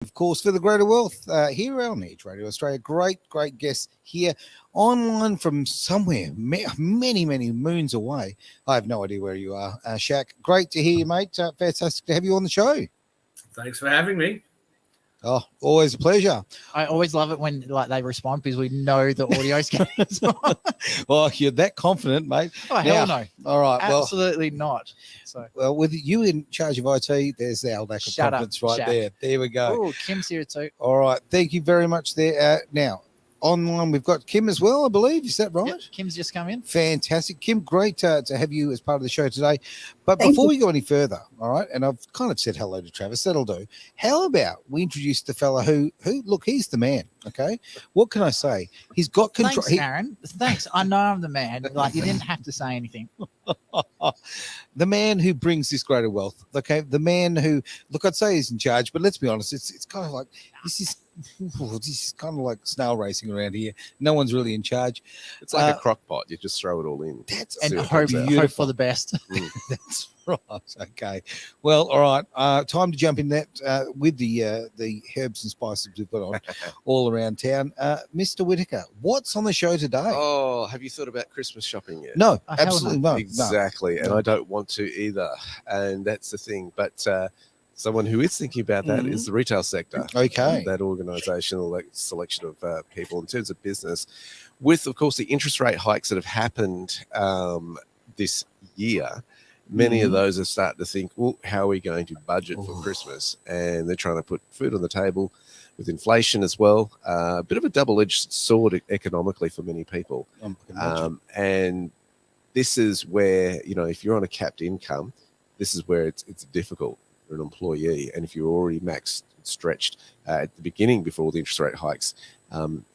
Of course, for the greater wealth here on Edge Radio Australia. Great guests here online from somewhere many, many moons away. I have no idea where you are, SHAK. Great to hear you, mate. Fantastic to have you on the show. Thanks for having me. Oh, always a pleasure. I always love it when they respond because we know the audio's going as well. Well, you're that confident, mate. Oh, hell no. All right. Absolutely not. So, well, with you in charge of IT, there's our lack of confidence right there. There we go. Oh, Kim's here too. All right. Thank you very much there. Now, online, we've got Kim as well, I believe. Is that right? Yep, Kim's just come in. Fantastic. Kim, great to have you as part of the show today. But before we go any further, all right, and I've kind of said hello to Travis, that'll do. How about we introduce the fella who look, he's the man, okay? What can I say? He's got control. Thanks, Aaron. Thanks. I know I'm the man. Like, you didn't have to say anything. The man who brings this greater wealth, okay? The man who, look, I'd say he's in charge, but let's be honest, it's kind of like, this is kind of like snail racing around here. No one's really in charge. It's like a crock pot. You just throw it all in. And hope for the best. That's right. Okay. Well, all right. Time to jump in that with the herbs and spices we've got on all around town. Mr. Whitaker, what's on the show today? Oh, have you thought about Christmas shopping yet? No, absolutely not. Exactly. No. And I don't want to either. And that's the thing. But someone who is thinking about that is the retail sector. Okay. That organisation or that selection of people in terms of business. With, of course, the interest rate hikes that have happened this year, many of those are starting to think, well, how are we going to budget for Christmas? And they're trying to put food on the table with inflation as well. A bit of a double-edged sword economically for many people. And this is where, if you're on a capped income, this is where it's difficult for an employee. And if you're already maxed, stretched at the beginning before all the interest rate hikes,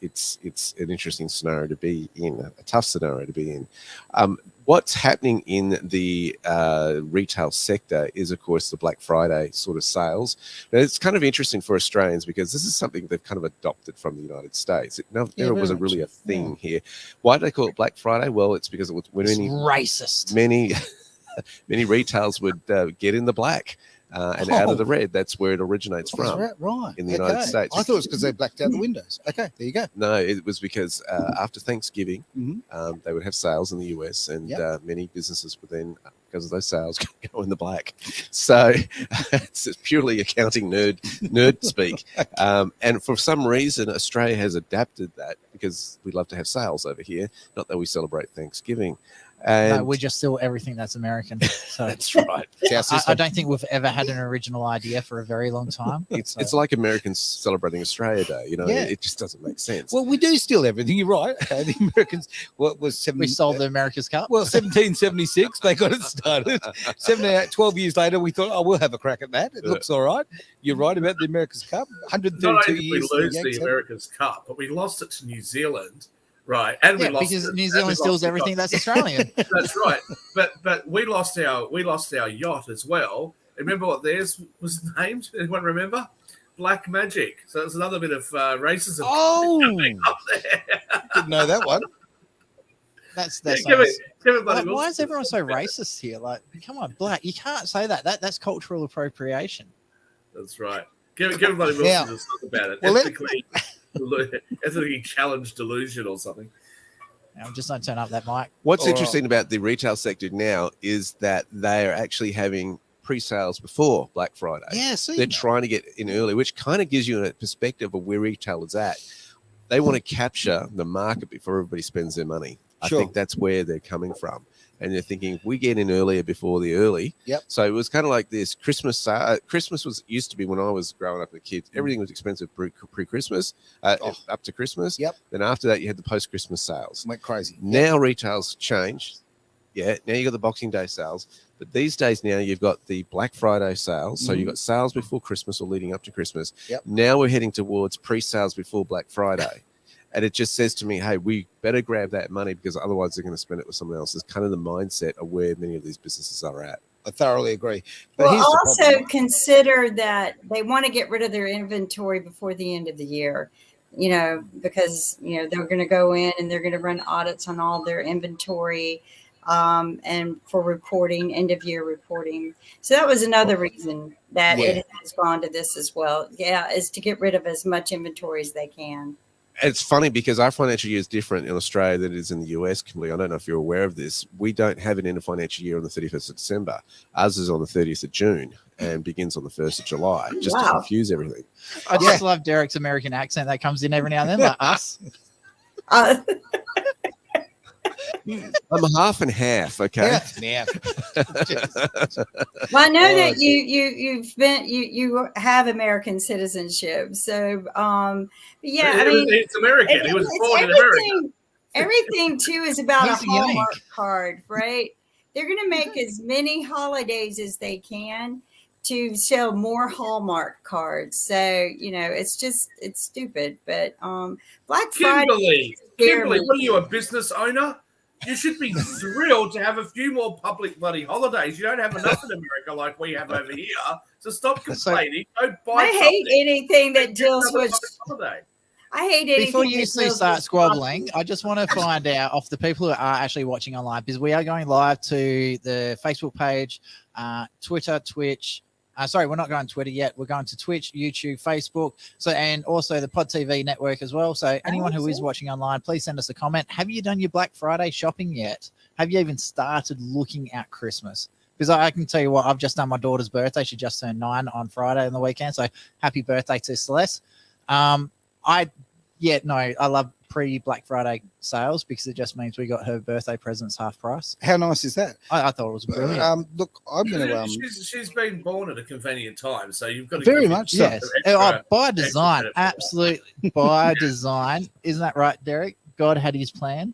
it's an interesting scenario to be in, a tough scenario to be in. What's happening in the retail sector is, of course, the Black Friday sort of sales. Now, it's kind of interesting for Australians because this is something they've kind of adopted from the United States. It never was really a thing here. Why do they call it Black Friday? Well, it's because it was when racist. Many retails would get in the black. And out of the red, that's where it originates from. Right. In the United States. I thought it was because they blacked out the windows. Okay, there you go. No, it was because after Thanksgiving, they would have sales in the US, and many businesses would then, because of those sales, go in the black. So it's purely accounting nerd speak. And for some reason, Australia has adapted that because we love to have sales over here. Not that we celebrate Thanksgiving. And no, we just steal everything that's American. So that's right. I don't think we've ever had an original idea for a very long time. It's like Americans celebrating Australia Day. It just doesn't make sense. Well, we do steal everything. You're right. Okay, the Americans, we sold the America's Cup. Well, 1776, they got it started. 12 years later, we thought, we'll have a crack at that. It looks all right. You're right about the America's Cup. 132 Not only years. Did we lose the America's Cup, but we lost it to New Zealand. Right, and we lost because New Zealand steals everything that's Australian. That's right, but we lost our yacht as well. Remember what theirs was named? Anyone remember? Black Magic. So it's another bit of racism. Oh, coming up there. Didn't know that one. That's why is everyone so racist here? Like, come on, black. You can't say that. That's cultural appropriation. That's right. Give everybody Wilson to talk about it. Well, ethically challenged delusion or something. I'm just not turn up that mic. What's interesting about the retail sector now is that they are actually having pre-sales before Black Friday. Yeah, they're trying to get in early, which kind of gives you a perspective of where retail is at. They want to capture the market before everybody spends their money. I think that's where they're coming from. And they're thinking, if we get in earlier before the early. Yep. So it was kind of like this Christmas. Christmas used to be when I was growing up as a kid. Everything was expensive pre-Christmas, up to Christmas. Yep. Then after that, you had the post-Christmas sales. Went crazy. Now retail's changed. Yeah. Now you got the Boxing Day sales. But these days now you've got the Black Friday sales. So you've got sales before Christmas or leading up to Christmas. Yep. Now we're heading towards pre-sales before Black Friday. And it just says to me, hey, we better grab that money because otherwise they're going to spend it with someone else. It's kind of the mindset of where many of these businesses are at. I thoroughly agree. But well, also consider that they want to get rid of their inventory before the end of the year, because, they're going to go in and they're going to run audits on all their inventory. and for reporting, end of year reporting. So that was another reason that it has gone to this as well. Yeah, is to get rid of as much inventory as they can. It's funny because our financial year is different in Australia than it is in the US. Completely, I don't know if you're aware of this. We don't have an end of financial year on the 31st of December. Ours is on the 30th of June and begins on the 1st of July, just to confuse everything. I just love Derek's American accent that comes in every now and then, like us. I'm half and half, okay? Yeah. Well, I know that you have American citizenship, so yeah. I mean, it's American. He was born in America. Everything too is about He's a Hallmark card, right? They're going to make as many holidays as they can to sell more Hallmark cards. So it's stupid. But Black Friday. Kimberly, what are you, a business owner? You should be thrilled to have a few more public bloody holidays. You don't have enough in America like we have over here. So stop complaining. Go buy I hate anything that deals with holiday. I hate anything. Before you start squabbling, I just want to find out of the people who are actually watching online, because we are going live to the Facebook page, Twitter, Twitch. Sorry, we're not going to Twitter yet. We're going to Twitch, YouTube, Facebook, and also the Pod TV network as well. So anyone who is watching online, please send us a comment. Have you done your Black Friday shopping yet? Have you even started looking at Christmas? Because I can tell you what, I've just done my daughter's birthday. She just turned 9 on Friday on the weekend. So happy birthday to Celeste. I love pre-Black Friday sales because it just means we got her birthday presents half price. How nice is that? I thought it was brilliant. Look, I'm going to. She's been born at a convenient time, so you've got to very much so. Yes, by design, absolutely by design. Isn't that right, Derek? God had His plan.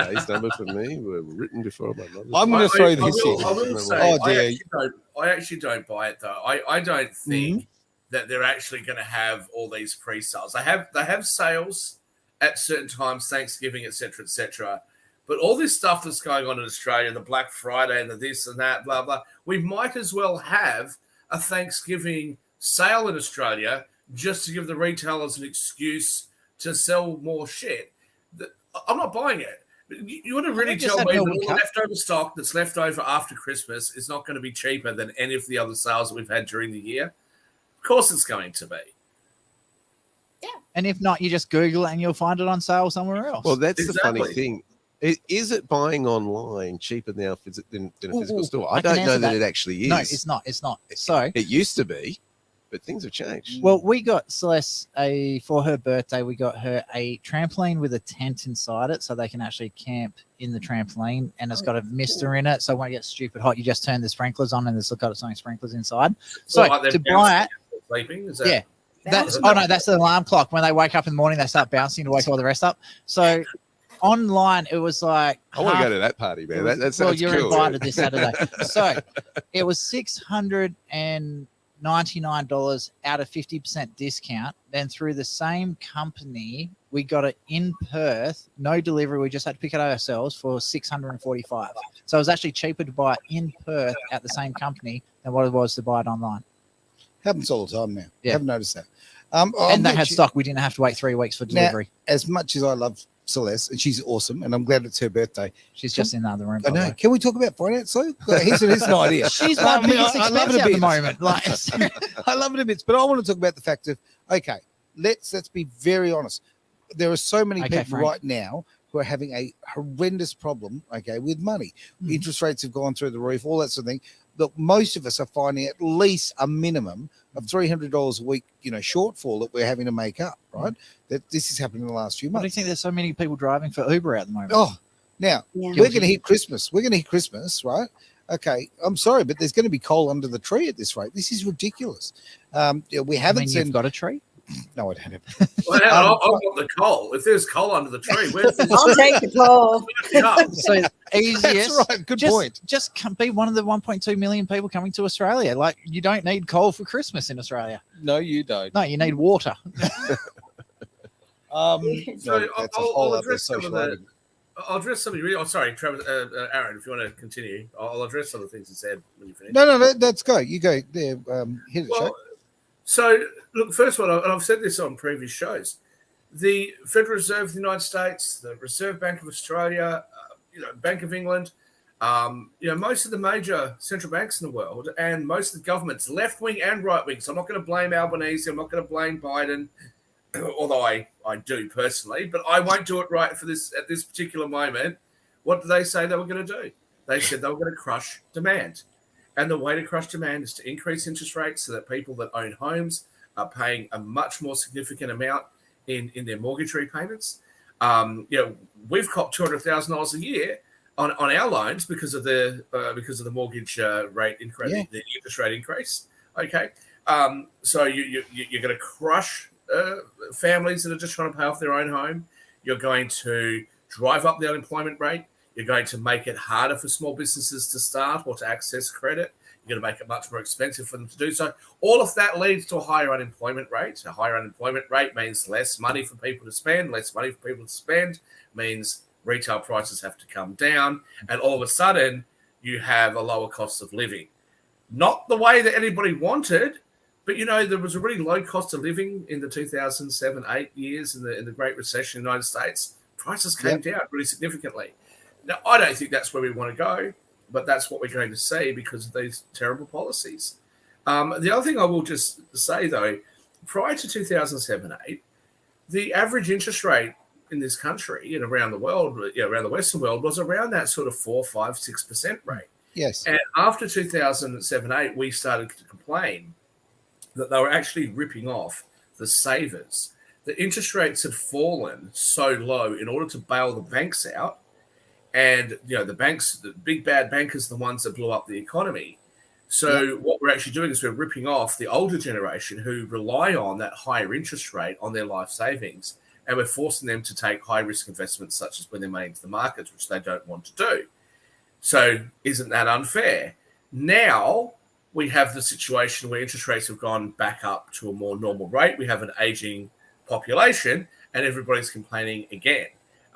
These numbers for me were written before my mother. I'm going to throw this in. I will say, I actually don't buy it though. I don't think that they're actually going to have all these pre-sales. They have sales at certain times, Thanksgiving, etc. But all this stuff that's going on in Australia, the Black Friday and the this and that, blah blah, we might as well have a Thanksgiving sale in Australia just to give the retailers an excuse to sell more shit. I'm not buying it. You want to really tell me that all the leftover stock that's left over after Christmas is not going to be cheaper than any of the other sales that we've had during the year? Of course it's going to be. Yeah. And if not, you just Google it and you'll find it on sale somewhere else. Well, that's the funny thing. Is it buying online cheaper now than a physical store? I don't know that it actually is. No, it's not. So it used to be, but things have changed. Well, we got Celeste for her birthday. We got her a trampoline with a tent inside it, so they can actually camp in the trampoline, and it's got a mister in it, so when it gets stupid hot, you just turn the sprinklers on, and it's got its own sprinklers inside. So like to buy it, sleeping, is that? Yeah. That's the alarm clock. When they wake up in the morning, they start bouncing to wake all the rest up. So online, it was like I want to go to that party, man. That sounds you're cool. invited this Saturday. So it was $699 out of 50% discount. Then through the same company, we got it in Perth, no delivery. We just had to pick it ourselves for $645. So it was actually cheaper to buy it in Perth at the same company than what it was to buy it online. Happens all the time now. Yeah. Haven't noticed that. And they had stock. We didn't have to wait 3 weeks for delivery. Now, as much as I love Celeste, and she's awesome, and I'm glad it's her birthday. She's just in the other room. I know. Can we talk about finance? So here's an idea. She's my biggest expense at the moment. Like, I love it a bit, but I want to talk about the fact of let's be very honest. There are so many people right now who are having a horrendous problem, with money. Interest rates have gone through the roof, all that sort of thing. Look, most of us are finding at least a minimum of $300 a week, shortfall that we're having to make up, right? That this has happened in the last few months. Why do you think there's so many people driving for Uber at the moment? Oh, now we're going to hit Christmas. We're going to hit Christmas, right? Okay, I'm sorry, but there's going to be coal under the tree at this rate. This is ridiculous. We haven't seen. You've got a tree? No, I don't have. Well, I've got the coal. If there's coal under the tree, I'll take the coal. So easiest. That's right. Good point. Just be one of the 1.2 million people coming to Australia. Like, you don't need coal for Christmas in Australia. No, you don't. No, you need water. So I'll address some of that. I'll address something really. Oh, sorry, Travis, Aaron. If you want to continue, I'll address some of the things you said when you finish. No, let's go. You go there. Hit it, Shaq. So, look, first of all, and I've said this on previous shows, the Federal Reserve of the United States, the Reserve Bank of Australia, Bank of England, most of the major central banks in the world, and most of the governments, left wing and right wing. So I'm not going to blame Albanese. I'm not going to blame Biden, although I do personally, but I won't do it right for this at this particular moment. What did they say they were going to do? They said they were going to crush demand. And the way to crush demand is to increase interest rates so that people that own homes are paying a much more significant amount in their mortgage repayments. We've copped $200,000 a year on our loans because of the mortgage rate increase, the interest rate increase. Okay, so you're going to crush families that are just trying to pay off their own home. You're going to drive up the unemployment rate. You're going to make it harder for small businesses to start or to access credit. You're going to make it much more expensive for them to do so. All of that leads to a higher unemployment rate. A higher unemployment rate means less money for people to spend. Less money for people to spend means retail prices have to come down. And all of a sudden, you have a lower cost of living. Not the way that anybody wanted, but, there was a really low cost of living in the 2007-8 years in the Great Recession in the United States. Prices came down really significantly. Now, I don't think that's where we want to go, but that's what we're going to see because of these terrible policies. The other thing I will just say, though, prior to 2007-8, the average interest rate in this country and around the world, around the Western world, was around that sort of 4, 5, 6% rate. Yes. And after 2007-8, we started to complain that they were actually ripping off the savers. The interest rates had fallen so low in order to bail the banks out. And, the banks, the big bad bankers, the ones that blew up the economy. So what we're actually doing is we're ripping off the older generation who rely on that higher interest rate on their life savings. And we're forcing them to take high risk investments such as when they're money into the markets, which they don't want to do. So isn't that unfair? Now we have the situation where interest rates have gone back up to a more normal rate. We have an aging population and everybody's complaining again.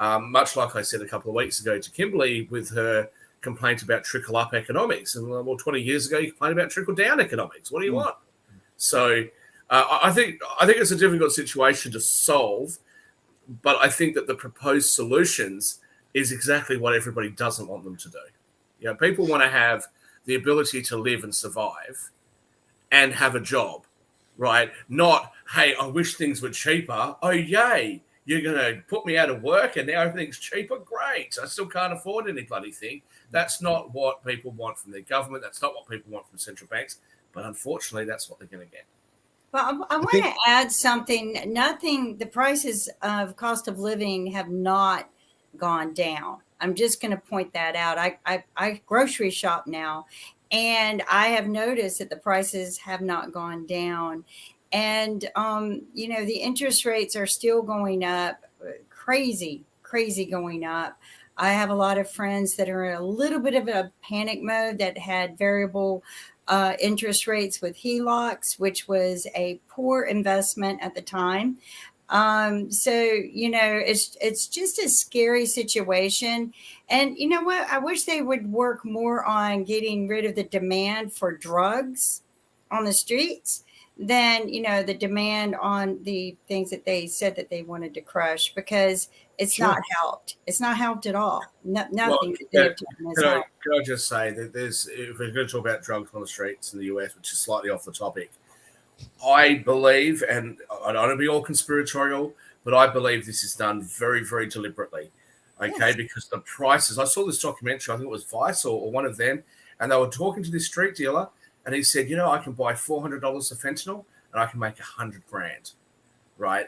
Much like I said a couple of weeks ago to Kimberly with her complaint about trickle-up economics. And, 20 years ago, you complained about trickle-down economics. What do you want? So I think it's a difficult situation to solve, but I think that the proposed solutions is exactly what everybody doesn't want them to do. People want to have the ability to live and survive and have a job, right? Not, hey, I wish things were cheaper. Oh, yay. You're going to put me out of work and now everything's cheaper? Great. I still can't afford any bloody thing. That's not what people want from their government. That's not what people want from central banks. But unfortunately, that's what they're going to get. Well, I want to add something. The prices of cost of living have not gone down. I'm just going to point that out. I grocery shop now, and I have noticed that the prices have not gone down. And, the interest rates are still going up, crazy going up. I have a lot of friends that are in a little bit of a panic mode that had variable interest rates with HELOCs, which was a poor investment at the time. It's just a scary situation. And you know what? I wish they would work more on getting rid of the demand for drugs on the streets than, the demand on the things that they said that they wanted to crush, because it's not helped. It's not helped at all. Nothing. Can I just say that if we're going to talk about drugs on the streets in the US, which is slightly off the topic, I believe, and I don't want to be all conspiratorial, but I believe this is done very, very deliberately. Okay, because the prices, I saw this documentary, I think it was Vice or one of them, and they were talking to this street dealer, and he said, I can buy $400 of fentanyl and I can make $100,000, right?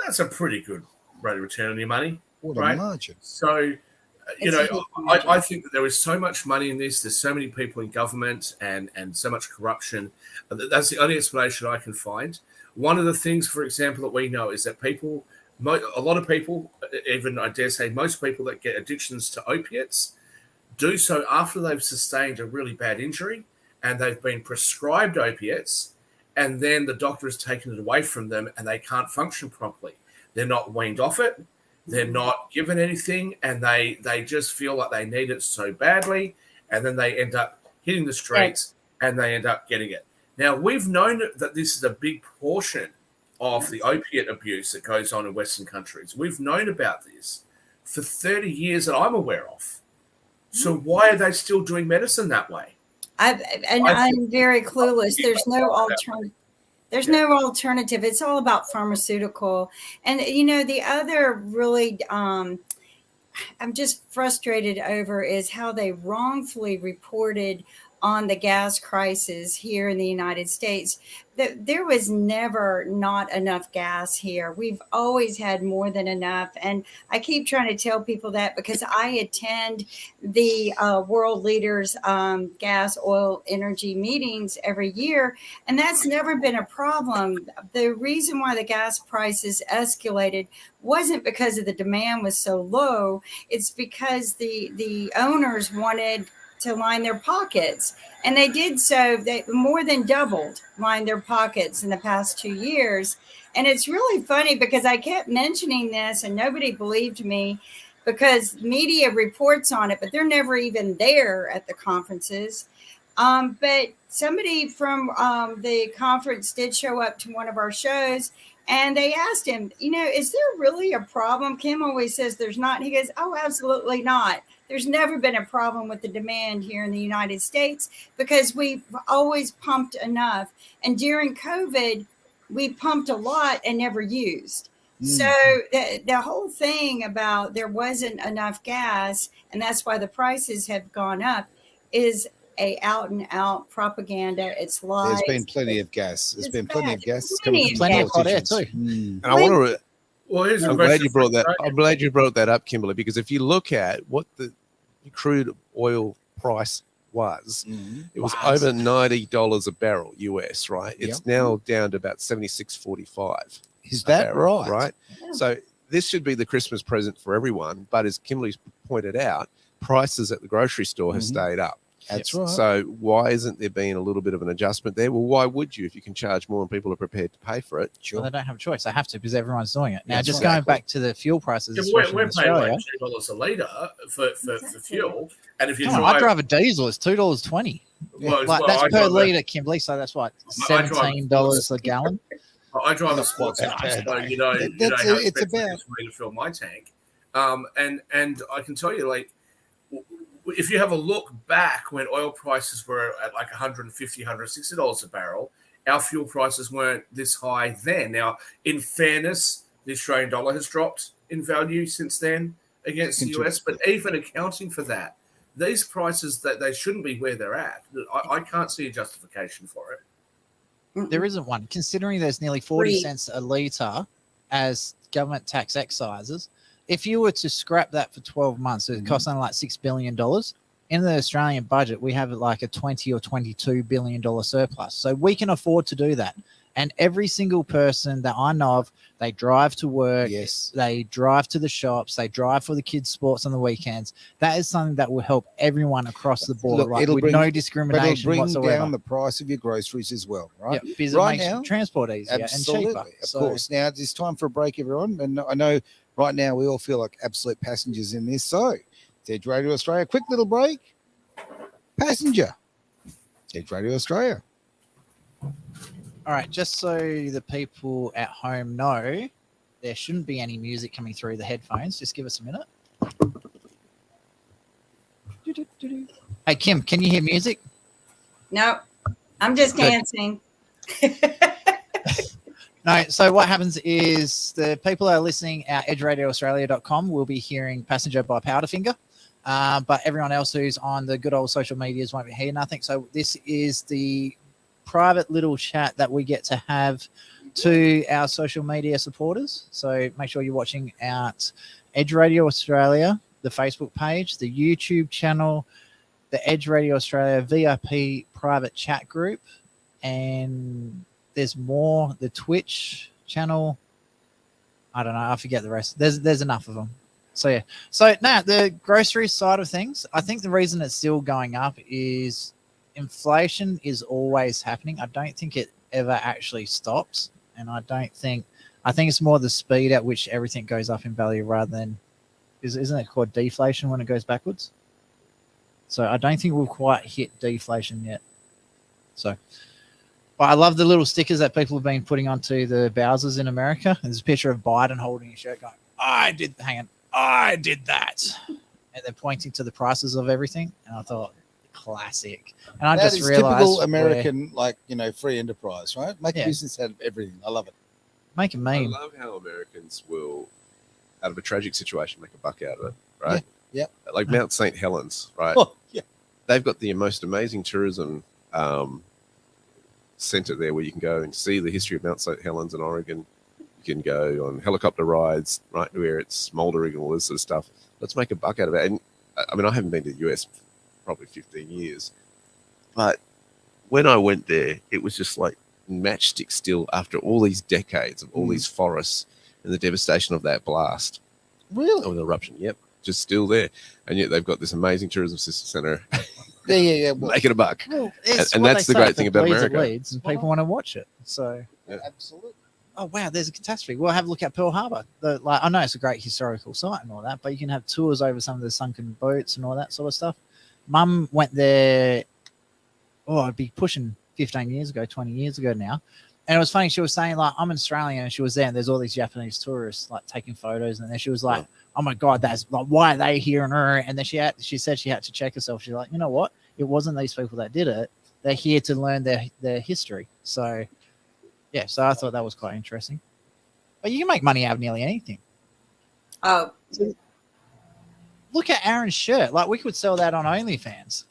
That's a pretty good rate of return on your money, what right? A margin. So, I think that there is so much money in this. There's so many people in government and so much corruption. That's the only explanation I can find. One of the things, for example, that we know is that a lot of people, even I dare say most people that get addictions to opiates, do so after they've sustained a really bad injury and they've been prescribed opiates, and then the doctor has taken it away from them and they can't function properly. They're not weaned off it. They're not given anything, and they just feel like they need it so badly, and then they end up hitting the streets and they end up getting it. Now, we've known that this is a big portion of the opiate abuse that goes on in Western countries. We've known about this for 30 years that I'm aware of. So why are they still doing medicine that way? I'm very clueless. There's no alternative. There's no alternative. It's all about pharmaceutical. And, the other really, I'm just frustrated over is how they wrongfully reported on the gas crisis here in the United States. There was never not enough gas here. We've always had more than enough. And I keep trying to tell people that because I attend the world leaders gas, oil, energy meetings every year. And that's never been a problem. The reason why the gas prices escalated wasn't because of the demand was so low. It's because the owners wanted to line their pockets. And they did so. They more than doubled lined their pockets in the past 2 years. And it's really funny because I kept mentioning this and nobody believed me because media reports on it, but they're never even there at the conferences. But somebody from the conference did show up to one of our shows and they asked him, is there really a problem? Kim always says there's not. He goes, oh, absolutely not. There's never been a problem with the demand here in the United States because we've always pumped enough. And during COVID, we pumped a lot and never used. So the whole thing about there wasn't enough gas, and that's why the prices have gone up, is a out and out propaganda. It's lies. There's been plenty of gas. There's been plenty of gas. Plenty of hot air too. And I want to. Well, here's I'm glad you brought that. I'm glad you brought that up, Kimberly, because if you look at what the crude oil price was, it was over $90 a barrel US, right? It's now down to about 76.45. Is that barrel, right? Right. Yeah. So this should be the Christmas present for everyone. But as Kimberly's pointed out, prices at the grocery store have stayed up. That's right. So why isn't there being a little bit of an adjustment there? Well, why would you if you can charge more and people are prepared to pay for it? Well, they don't have a choice. They have to because everyone's doing it. Now, That's just right. going back to the fuel prices, We're especially in paying Australia. like $2 a litre for fuel. And if you I drive a diesel, it's $2.20. That's per litre, Kimberly. So that's what, $17 a gallon. I drive a sports car, so it's about for me to fill my tank. And I can tell you, like, if you have a look back when oil prices were at like $150, $160 a barrel, our fuel prices weren't this high then. Now, in fairness, the Australian dollar has dropped in value since then against the US, but even accounting for that, these prices, that they shouldn't be where they're at. I can't see a justification for it. There isn't one, considering there's nearly 40 cents a litre as government tax excises. If you were to scrap that for 12 months, it would cost something like $6 billion. In the Australian budget, we have like a $20 or $22 billion surplus. So we can afford to do that. And every single person that I know of, they drive to work, they drive to the shops, they drive for the kids' sports on the weekends. That is something that will help everyone across the board, with no discrimination whatsoever. It'll bring down the price of your groceries as well, right? Yeah, because it makes transport easier and cheaper. Of course. Now, it's time for a break, everyone. And I know right now we all feel like absolute passengers in this. So, Edge Radio Australia, quick little break. Passenger. Edge Radio Australia. All right, just so the people at home know, there shouldn't be any music coming through the headphones. Just give us a minute. Hey, Kim, can you hear music? No, I'm just dancing. No, so what happens is the people that are listening at edgeradioaustralia.com will be hearing Passenger by Powderfinger, but everyone else who's on the good old social medias won't be hearing nothing. So this is the private little chat that we get to have to our social media supporters. So make sure you're watching out Edge Radio Australia, the Facebook page, the YouTube channel, the Edge Radio Australia VIP private chat group, and there's more, the Twitch channel. I don't know, I forget the rest. There's enough of them. So yeah. So now the grocery side of things, I think the reason it's still going up is inflation is always happening. I don't think it ever actually stops, and I think it's more the speed at which everything goes up in value rather than isn't it called deflation when it goes backwards? So I don't think we'll quite hit deflation yet. So, but I love the little stickers that people have been putting onto the Bowsers in America. There's a picture of Biden holding his shirt going, I did that. and they're pointing to the prices of everything. And I thought, classic. And I That just is realized typical American, free enterprise, right? Make Yeah. a business out of everything. I love it. make a I meme. love how Americans will, out of a tragic situation, make a buck out of it, right? Yeah. Like Mount St. Helens, right? Oh, yeah. They've got the most amazing tourism center there where you can go and see the history of Mount St. Helens in Oregon. You can go on helicopter rides right where it's smoldering and all this sort of stuff. Let's make a buck out of it. And I mean, I haven't been to the US for probably 15 years, but when I went there, it was just like matchstick still after all these decades of all these forests and the devastation of that blast. Really? Of an eruption. Yep. Just still there. And yet they've got this amazing tourism center Yeah. Well, making a buck. Well, it's And what that's they the say, great if thing it about bleeds, it America. bleeds, and people want to watch it. So, absolutely. oh wow, there's a catastrophe. We'll have a look at Pearl Harbor. I know it's a great historical site and all that, but you can have tours over some of the sunken boats and all that sort of stuff. Mum went there. Oh, I'd be pushing 15 years ago, 20 years ago now. And it was funny. She was saying, like, I'm an Australian, and she was there, and there's all these Japanese tourists, like, taking photos. And then she was like, oh, my God, that's like, why are they here? And then she said she had to check herself. She's like, you know what? It wasn't these people that did it. They're here to learn their history. So, yeah, so I thought that was quite interesting. But you can make money out of nearly anything. Oh, Look at Aaron's shirt. Like, we could sell that on OnlyFans.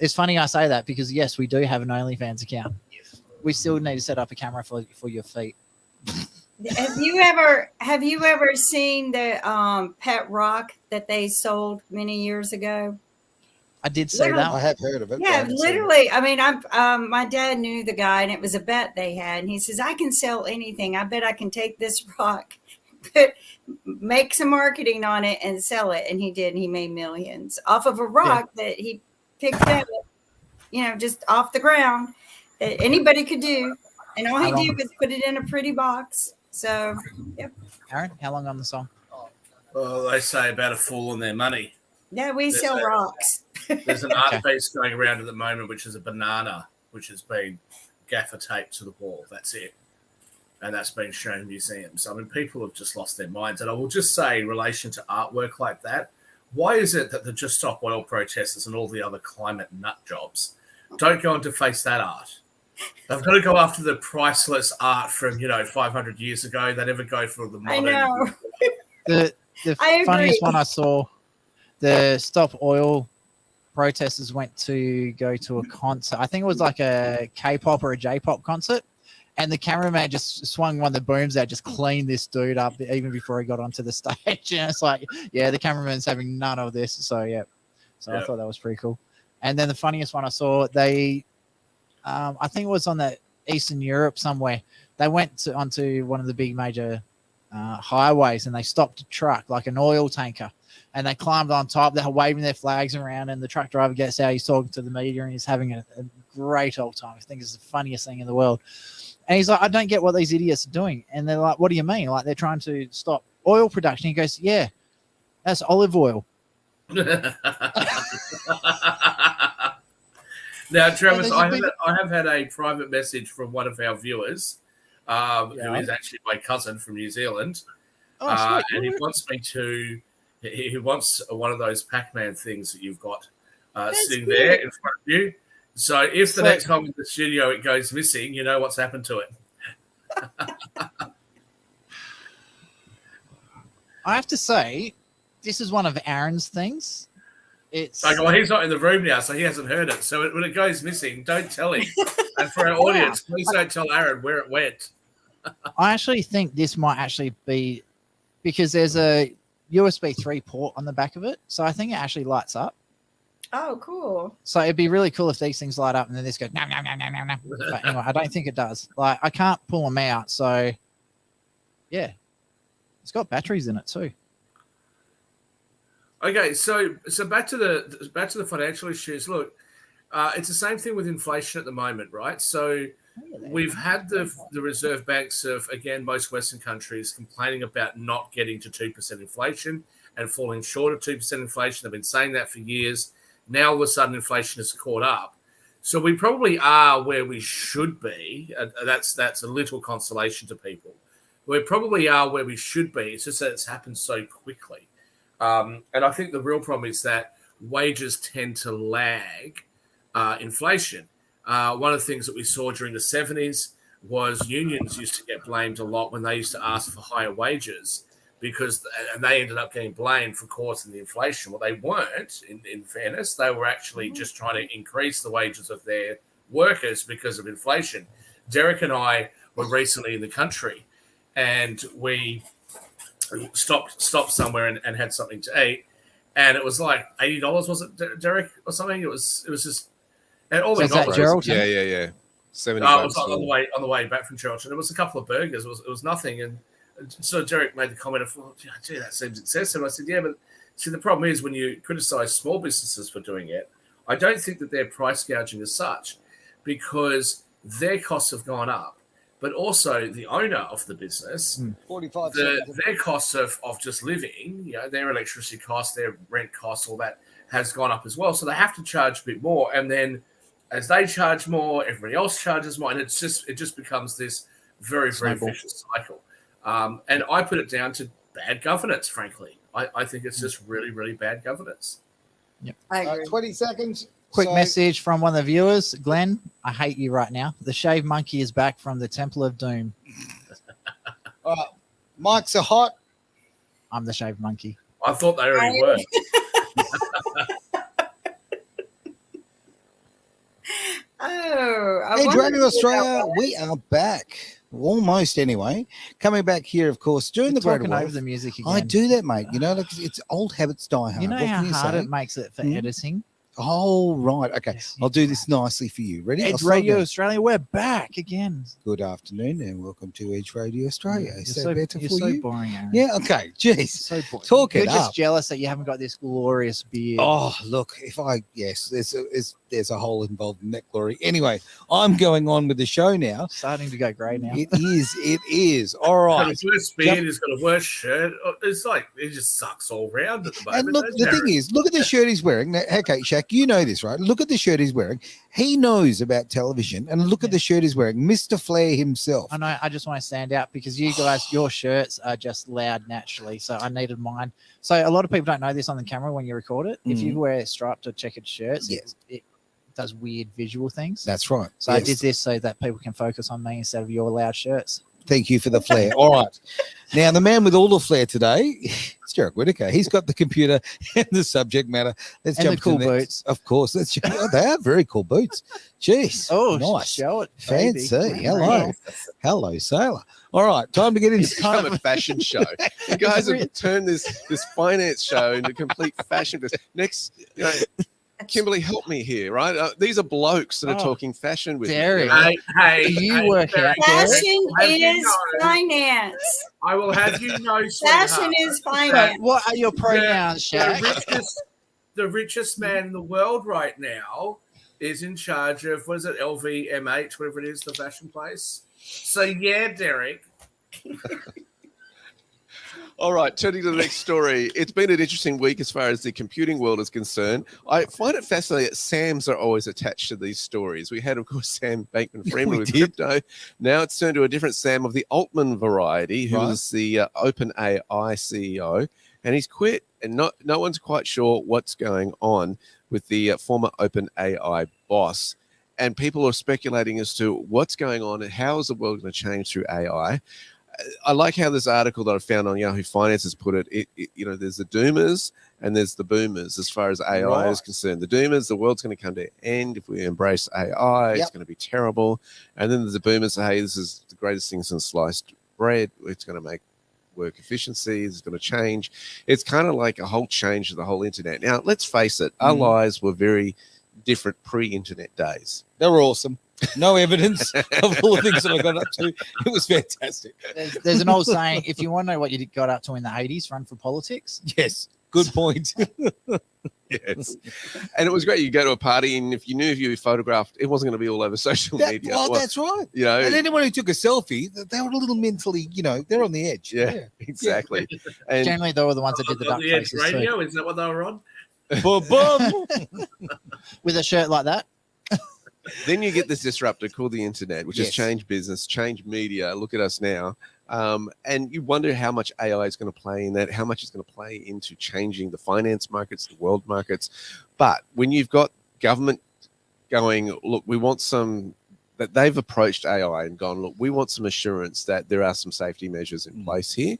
It's funny I say that because, yes, we do have an OnlyFans account. We still need to set up a camera for your feet. have you ever seen the pet rock that they sold many years ago? I did say that I one. have heard of it. but I Yeah, haven't seen it. literally. I mean, my dad knew the guy, and it was a bet they had. And he says, "I can sell anything. I bet I can take this rock, make some marketing on it, and sell it." And he did. And he made millions off of a rock that he picked up, just off the ground that anybody could do. And all he did was put it in a pretty box. So, yep. Aaron, how long on the song? Well, they say about a fool and their money. Yeah, we sell rocks. There's an art piece going around at the moment, which is a banana, which has been gaffer taped to the wall. That's it. And that's been shown in museums. I mean, people have just lost their minds. And I will just say, in relation to artwork like that, why is it that the Just Stop Oil protesters and all the other climate nut jobs don't go on to face that art? They've got to go after the priceless art from, 500 years ago. They never go for the modern. I know. The I funniest agree. one I saw, the Stop Oil protesters went to go to a concert. I think it was like a K-pop or a J-pop concert. And the cameraman just swung one of the booms out, just cleaned this dude up even before he got onto the stage. And it's like, yeah, the cameraman's having none of this. So, yeah. So I thought that was pretty cool. And then the funniest one I saw, they, I think it was on the Eastern Europe somewhere. They went onto one of the big major highways and they stopped a truck, like an oil tanker. And they climbed on top. They're waving their flags around. And the truck driver gets out. He's talking to the media and he's having a great old time. I think it's the funniest thing in the world. And he's like, I don't get what these idiots are doing. And they're like, what do you mean? Like, they're trying to stop oil production. He goes, yeah, that's olive oil. Now, Travis, I have had a private message from one of our viewers, who is actually my cousin from New Zealand. And he wants me to, he wants one of those Pac-Man things that you've got sitting there in front of you. So if the next time in the studio it goes missing, you know what's happened to it. I have to say, this is one of Aaron's things. It's okay, well, he's not in the room now, so he hasn't heard it. So when it goes missing, don't tell him. And for our audience, please don't tell Aaron where it went. I actually think this might actually be because there's a USB 3 port on the back of it. So I think it actually lights up. Oh, cool. So it'd be really cool if these things light up and then this goes, nom, nom, nom, nom, nom, nom. But anyway, I don't think it does. Like, I can't pull them out. So, yeah. It's got batteries in it too. Okay, so back to the financial issues. Look, it's the same thing with inflation at the moment, right? So we've had the reserve banks of, again, most Western countries complaining about not getting to 2% inflation and falling short of 2% inflation. They've been saying that for years. Now, all of a sudden, inflation has caught up. So we probably are where we should be. That's a little consolation to people. we probably are where we should be. It's just that it's happened so quickly. And I think the real problem is that wages tend to lag inflation. One of the things that we saw during the 70s was unions used to get blamed a lot when they used to ask for higher wages and they ended up getting blamed for causing the inflation. Well, they weren't, in fairness. They were actually just trying to increase the wages of their workers because of inflation. Derek and I were recently in the country, and we stopped somewhere and had something to eat, and it was like $80, was it, Derek, or something? It was just, and all So is that Geraldton? Yeah. 70 it was bucks. on the way back from Geraldton. It was a couple of burgers. It was nothing, and so Derek made the comment of, well, gee, that seems excessive. I said, yeah, but see, the problem is when you criticize small businesses for doing it, I don't think that they're price gouging as such, because their costs have gone up, but also the owner of the business, 45 their costs of just living, their electricity costs, their rent costs, all that has gone up as well. So they have to charge a bit more, and then as they charge more, everybody else charges more, and it just becomes this very, very vicious cycle. And I put it down to bad governance, frankly. I think it's just really, really bad governance. Yep. I agree. 20 seconds. Quick message from one of the viewers. Glenn, I hate you right now. The Shave Monkey is back from the Temple of Doom. All right. Mics are hot. I'm the Shave Monkey. I thought they already were. Oh, Hey, Dragon Australia, we are back. Almost anyway. Coming back here, of course, during the Great Talking over Awards. the music again. I do that, mate. Like, it's old habits die hard. You know What how can hard say? it makes it for editing? Oh, right. Okay. Yes, I'll do this nicely for you. Ready? Edge I'll Radio slow down. Australia, we're back again. Good afternoon and welcome to Edge Radio Australia. You're Is that better you're for so you? boring, Aaron. Yeah, okay. Jeez. So boring. Talk You're it just up. jealous that you haven't got this glorious beard. Oh, look, there's a hole involved in that glory. Anyway, I'm going on with the show now. Starting to go grey now. It is. All right. Got a worse beard, he's got a worse shirt. It's like it just sucks all round at the moment. And look, the thing is, look at the shirt he's wearing. Now, okay, Shaq, you know this, right? Look at the shirt he's wearing. He knows about television, and look at the shirt he's wearing. Mr. Flair himself. I know. I just want to stand out because you guys, your shirts are just loud naturally. So I needed mine. So a lot of people don't know this on the camera when you record it. If you wear striped or checkered shirts, Yes. it does weird visual things. That's right. So I Yes. did this so that people can focus on me instead of your loud shirts. Thank you for the flair. All right. Now, the man with all the flair today, it's Jarek Whitaker. He's got the computer and the subject matter. Let's And jump the cool to next. boots. Of course. They are very cool boots. Jeez. Oh, nice. show it. baby. Fancy. Hello, sailor. All right. Time to get into It's kind of a fashion show. You guys have turned this finance show into complete fashion. Next, Kimberly, help me here, right? These are blokes that are talking fashion with Derek. me. Hey, You work out, Derek. Fashion Have you is know- finance. I will have you know, Fashion sweetheart, is finance. What are your pronouns, Shaq? the richest man in the world right now is in charge of, what is it, LVMH, whatever it is, the fashion place. So, yeah, Derek. All right, turning to the next story. It's been an interesting week as far as the computing world is concerned. I find it fascinating that Sams are always attached to these stories. We had, of course, Sam Bankman-Friedman with crypto. Now it's turned to a different Sam of the Altman variety, who was the OpenAI CEO, and he's quit, and no one's quite sure what's going on with the former OpenAI boss. And people are speculating as to what's going on and how is the world going to change through AI. I like how this article that I found on Yahoo Finance has put it. There's the doomers and there's the boomers as far as AI is concerned. The doomers, the world's going to come to an end if we embrace AI. It's going to be terrible. And then there's the boomers say, hey, this is the greatest thing since sliced bread. It's going to make work efficiency. It's going to change. It's kind of like a whole change of the whole internet. Now, let's face it. Our lives were very different pre-internet days. They were awesome. No evidence of all the things that I got up to. It was fantastic. There's an old saying, if you want to know what you got up to in the 80s, run for politics. Yes. Good point. Yes. And it was great. You go to a party, and if you were photographed, it wasn't going to be all over social media. Well, that's right. You know, and anyone who took a selfie, they were a little mentally, they're on the edge. Yeah, exactly. And Generally, they were the ones that did the duck the Edge faces Radio, too. is that what they were on? Boom. With a shirt like that. then you get this disruptor called the internet, which has changed business, changed media. Look at us now. And you wonder how much AI is going to play in that, how much it's going to play into changing the finance markets, the world markets. But when you've got government going, look, we want some, that they've approached AI and gone, look, we want some assurance that there are some safety measures in place here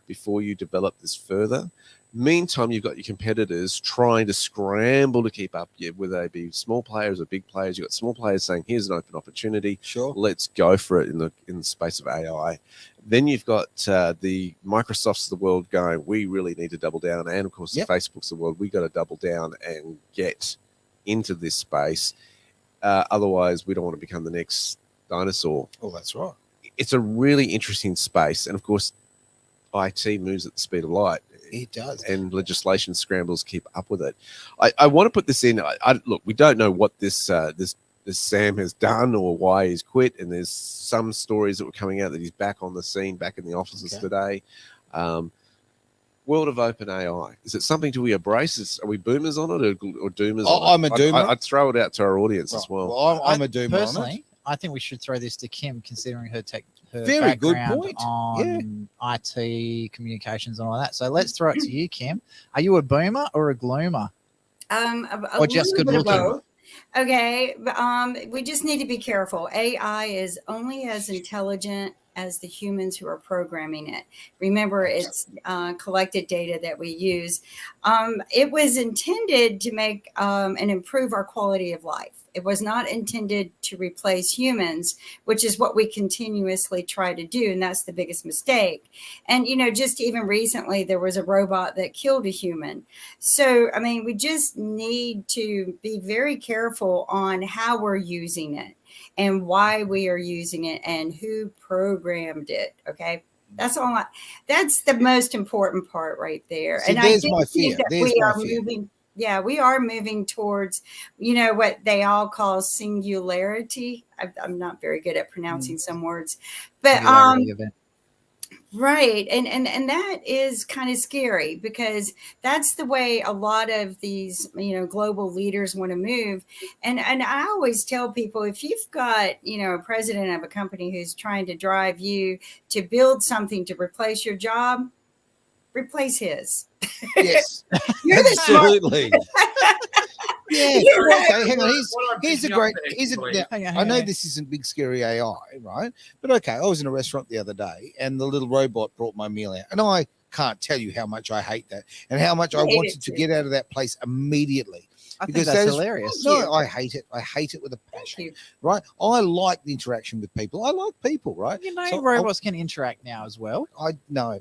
before you develop this further. Meantime, you've got your competitors trying to scramble to keep up, whether they be small players or big players. You've got small players saying, here's an open opportunity. Sure. Let's go for it in the space of AI. Then you've got the Microsofts of the world going, we really need to double down. And, of course, the Facebooks of the world, we got to double down and get into this space. Otherwise, we don't want to become the next dinosaur. Oh, that's right. It's a really interesting space. And, of course, IT moves at the speed of light. It does. And legislation scrambles keep up with it. I want to put this in. Look, we don't know what this Sam has done or why he's quit. And there's some stories that were coming out that he's back on the scene, back in the offices today. World of open AI. Is it something do we embrace? Are we boomers on it or doomers on it? I'm a doomer. I'd throw it out to our audience as well. I'm a doomer personally, on it. I think we should throw this to Kim, considering her Very good background point. on IT communications and all that. So let's throw it to you, Kim. Are you a boomer or a gloomer? Or just good looking? Okay, we just need to be careful. AI is only as intelligent as the humans who are programming it. Remember, it's collected data that we use. It was intended to make and improve our quality of life. It was not intended to replace humans, which is what we continuously try to do. And that's the biggest mistake. And, just even recently, there was a robot that killed a human. So, I mean, we just need to be very careful on how we're using it and why we are using it and who programmed it. Okay. That's all. That's the most important part right there. See, and there's I do my fear. think that There's we my are fear. moving. Yeah, we are moving towards, what they all call singularity. I'm not very good at pronouncing some words, but right, and that is kind of scary because that's the way a lot of these global leaders want to move. And I always tell people, if you've got a president of a company who's trying to drive you to build something to replace your job, replace his. Yes, You're absolutely. Yeah. Okay, hang on. Hang I know on. this isn't big scary AI, right? But okay, I was in a restaurant the other day and the little robot brought my meal out. And I can't tell you how much I hate that and how much I wanted to get out of that place immediately. I think that's hilarious. No, I hate it. I hate it with a passion, right? I like the interaction with people. I like people, right? Robots can interact now as well.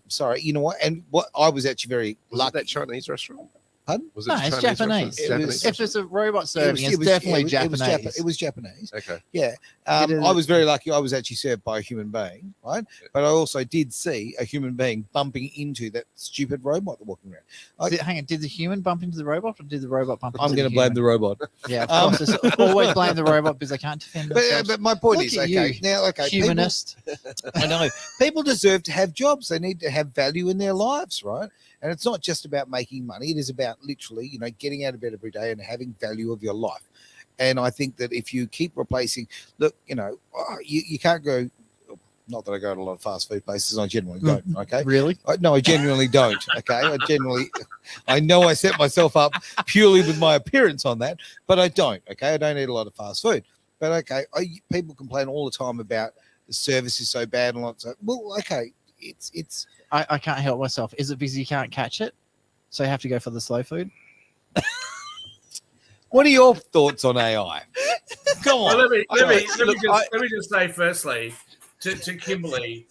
Sorry. You know what? And what I was actually very lucky. That Chinese restaurant? Pardon? Was No, it's Japanese. If it's a robot serving, it's definitely Japanese. It was Japanese. Okay. Yeah. I was very lucky. I was actually served by a human being, right? Yeah. But I also did see a human being bumping into that stupid robot walking around. Did the human bump into the robot or did the robot bump into I'm going to blame the robot. Yeah, of course. Always blame the robot because they can't defend themselves. But my point is, humanist. I know. People deserve to have jobs. They need to have value in their lives, right? And it's not just about making money. It is about literally, getting out of bed every day and having value of your life. And I think that if you keep replacing, look, you can't go, not that I go to a lot of fast food places. I generally don't. Okay. Really? No, I genuinely don't. Okay. I know I set myself up purely with my appearance on that, but I don't. Okay. I don't eat a lot of fast food, but okay. People complain all the time about the service is so bad and lots of, well, okay. It's I can't help myself. Is it because you can't catch it? So you have to go for the slow food? What are your thoughts on AI? Come on. Well, let me just say firstly to Kimberly,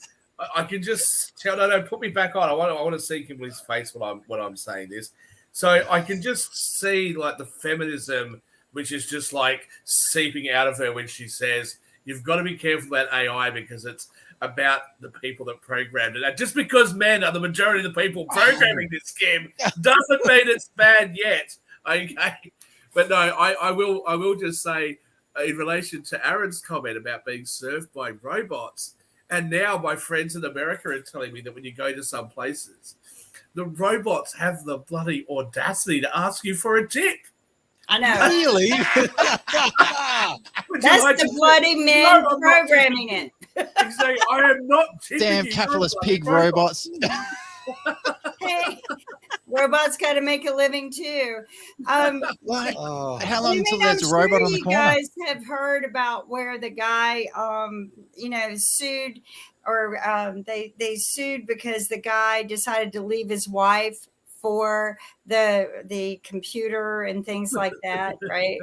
I can just tell. No, put me back on. I want to see Kimberly's face when I'm saying this. So I can just see like the feminism, which is just like seeping out of her when she says, "You've got to be careful about AI because it's about the people that programmed it." And just because men are the majority of the people programming this scheme doesn't mean it's bad yet. Okay, but no, I will just say in relation to Aaron's comment about being served by robots, and now my friends in America are telling me that when you go to some places, the robots have the bloody audacity to ask you for a tip. I know. Really? Would you That's like the to- bloody men No, I'm not programming it. Exactly. I am not tipping Damn you. capitalist You're a pig bloody robots. Hey, robots got to make a living too. Like, Oh. how I long mean, until I'm there's a sure robot on the you corner? guys have heard about where the guy, sued, or they sued because the guy decided to leave his wife for the computer and things like that, right?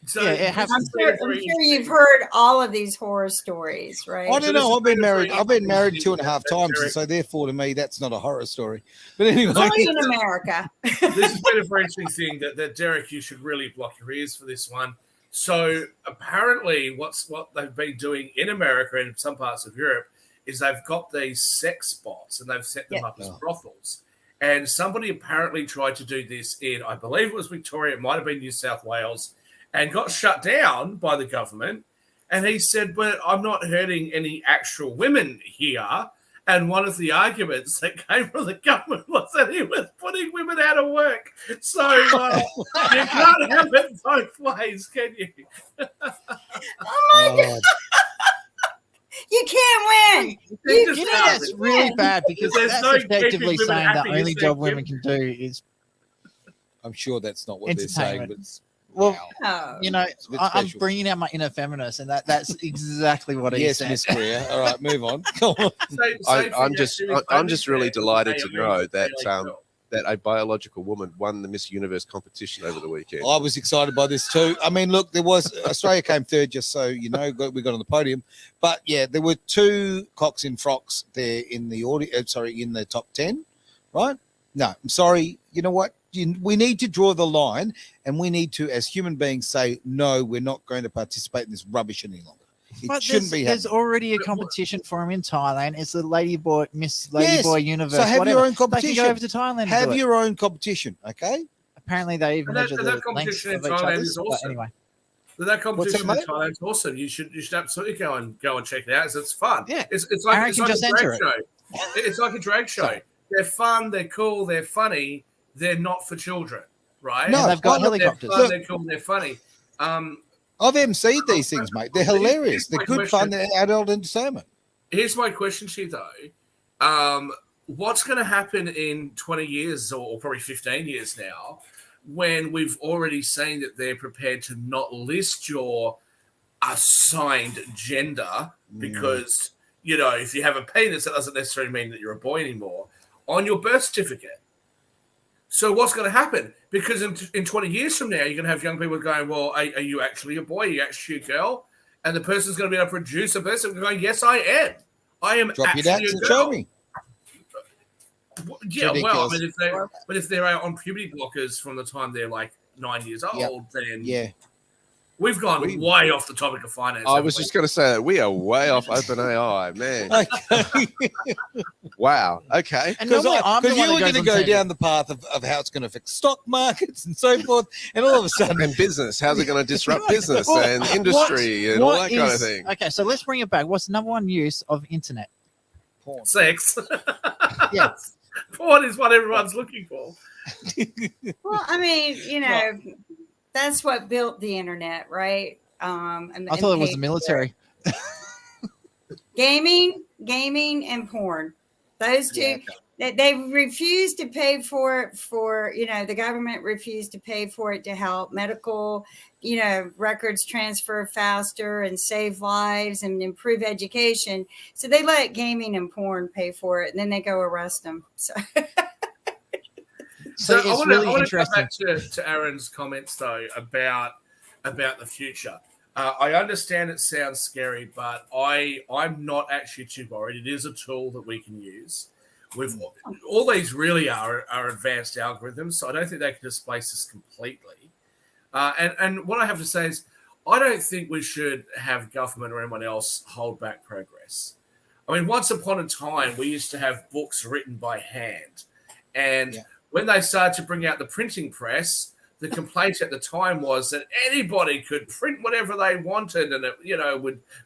So Yeah, it this happens. has been a I'm very sure you've interesting- heard all of these horror stories, right? I So don't this know. has I've been been a married. very I've been married interesting 2.5 thing times, that and so therefore, to me, that's not a horror story. But anyway, Only in America. This has been a very interesting thing that Derek, you should really block your ears for this one. So apparently, what they've been doing in America and in some parts of Europe is they've got these sex bots and they've set them up as brothels. And somebody apparently tried to do this in, I believe it was Victoria, it might have been New South Wales, and got shut down by the government. And he said, but I'm not hurting any actual women here. And one of the arguments that came from the government was that he was putting women out of work. So you can't have it both ways, can you? Oh my God. You can't win. They're You know, just that's really bad because There's that's no effectively keeping women saying the happy, only is job there, women can do is, I'm sure that's not what they're saying. But Entertainment. well, Oh. you know, It's a bit I'm special. bringing out my inner feminist, and that's exactly what he yes, said. Miss Greer. All right, move on. Go on. I'm just really delighted to know that AOL. that a biological woman won the Miss Universe competition over the weekend. I was excited by this too. I mean, look, there was Australia came third, just so you know, we got on the podium. But yeah, there were two cocks in frocks there in the in the top 10, right? No, I'm sorry. You know what? We need to draw the line, and we need to, as human beings, say no. We're not going to participate in this rubbish any longer. It But shouldn't be there's happening. already a competition for him in Thailand. It's the Miss Yes, Ladyboy Universe. so have whatever. your own They can competition. go over to Thailand. And Have do it. your own competition, okay? Apparently, they even And that- measure and the that length competition in of each Thailand other's. is But awesome. anyway, But that competition What's in that, mate? Thailand's awesome. You should absolutely go and check it out. It's fun. Yeah. It's like Aaron it's can like just a enter drag show. It's like a drag show. Sorry. They're fun. They're cool. They're funny. They're not for children, right? No, and they've got look, They're helicopters. fun. They're cool. They're funny. I've MC'd these things, mate. They're hilarious. They're good fun. They're adult entertainment. Here's my question to you, though. What's going to happen in 20 years or probably 15 years now when we've already seen that they're prepared to not list your assigned gender because, you know, if you have a penis, that doesn't necessarily mean that you're a boy anymore on your birth certificate. So what's going to happen? Because in 20 years from now, you're going to have young people going, well, are you actually a boy? Are you actually a girl? And the person's going to be able to produce a person going, yes, I am. I am Drop your actually dats a and girl. show me. Yeah, well, I ridiculous. mean, if they're out on puberty blockers from the time they're like 9 years old, then Yeah. we've gone way off the topic of finance. I was just going to say that we are way off OpenAI, man. Okay. Wow. Okay. And normally I'm the Because one you were that going to goes go on tangent. down the path of how it's going to affect stock markets and so forth, and all of a sudden, And business, how's it going to disrupt business Well, and industry and all what that kind of is- thing? Okay, so let's bring it back. What's the number one use of internet? porn. sex. Yeah. Porn is what everyone's looking for. Well, I mean, you know, that's what built the internet, right? And I thought it was paid the military. for it. Gaming, and porn. Those two. Yeah. They refused to pay for it the government refused to pay for it to help medical, records transfer faster and save lives and improve education. So they let gaming and porn pay for it, and then they go arrest them. So So I it's want really to come interesting. back to Aaron's comments though about the future. I understand it sounds scary, but I'm not actually too worried. It is a tool that we can use. All these really are advanced algorithms, so I don't think they can displace us completely. And what I have to say is, I don't think we should have government or anyone else hold back progress. I mean, once upon a time, we used to have books written by hand, and when they started to bring out the printing press, the complaint at the time was that anybody could print whatever they wanted, and it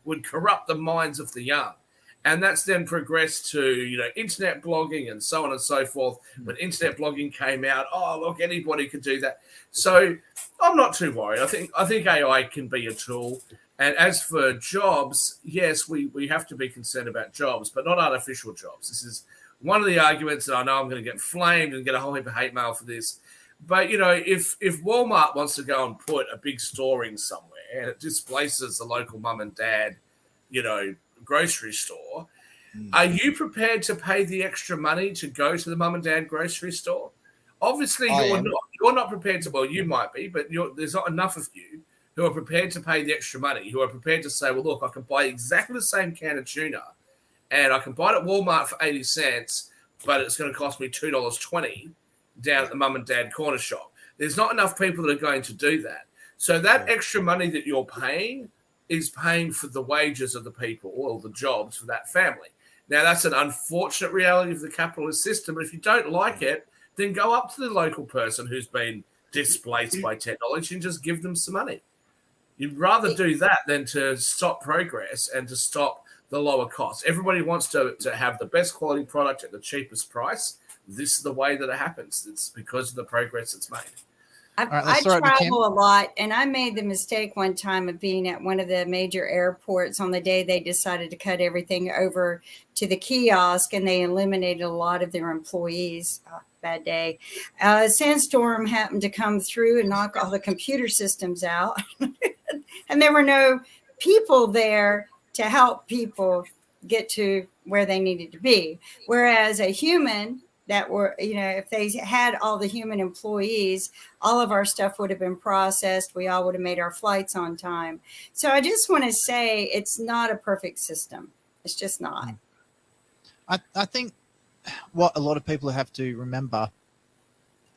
would corrupt the minds of the young. And that's then progressed to, internet blogging and so on and so forth. When internet blogging came out, oh, look, anybody could do that. So I'm not too worried. I think AI can be a tool. And as for jobs, yes, we have to be concerned about jobs, but not artificial jobs. This is one of the arguments that I know I'm going to get flamed and get a whole heap of hate mail for this. But, if Walmart wants to go and put a big store in somewhere and it displaces the local mum and dad, grocery store, are you prepared to pay the extra money to go to the mum and dad grocery store? Obviously, you're not. You're not prepared to. Well, you might be, but there's not enough of you who are prepared to pay the extra money, who are prepared to say, well, look, I can buy exactly the same can of tuna and I can buy it at Walmart for 80 cents, but it's going to cost me $2.20 down at the mum and dad corner shop. There's not enough people that are going to do that. So that extra money that you're paying is paying for the wages of the people or the jobs for that family. Now, that's an unfortunate reality of the capitalist system. But if you don't like it, then go up to the local person who's been displaced by technology and just give them some money. You'd rather do that than to stop progress and to stop the lower costs. Everybody wants to have the best quality product at the cheapest price. This is the way that it happens. It's because of the progress that's made. I travel a lot, and I made the mistake one time of being at one of the major airports on the day they decided to cut everything over to the kiosk, and they eliminated a lot of their employees. Bad day. A sandstorm happened to come through and knock all the computer systems out, and there were no people there to help people get to where they needed to be. Whereas a human that were, if they had all the human employees, all of our stuff would have been processed. We all would have made our flights on time. So I just want to say it's not a perfect system. It's just not. I think what a lot of people have to remember,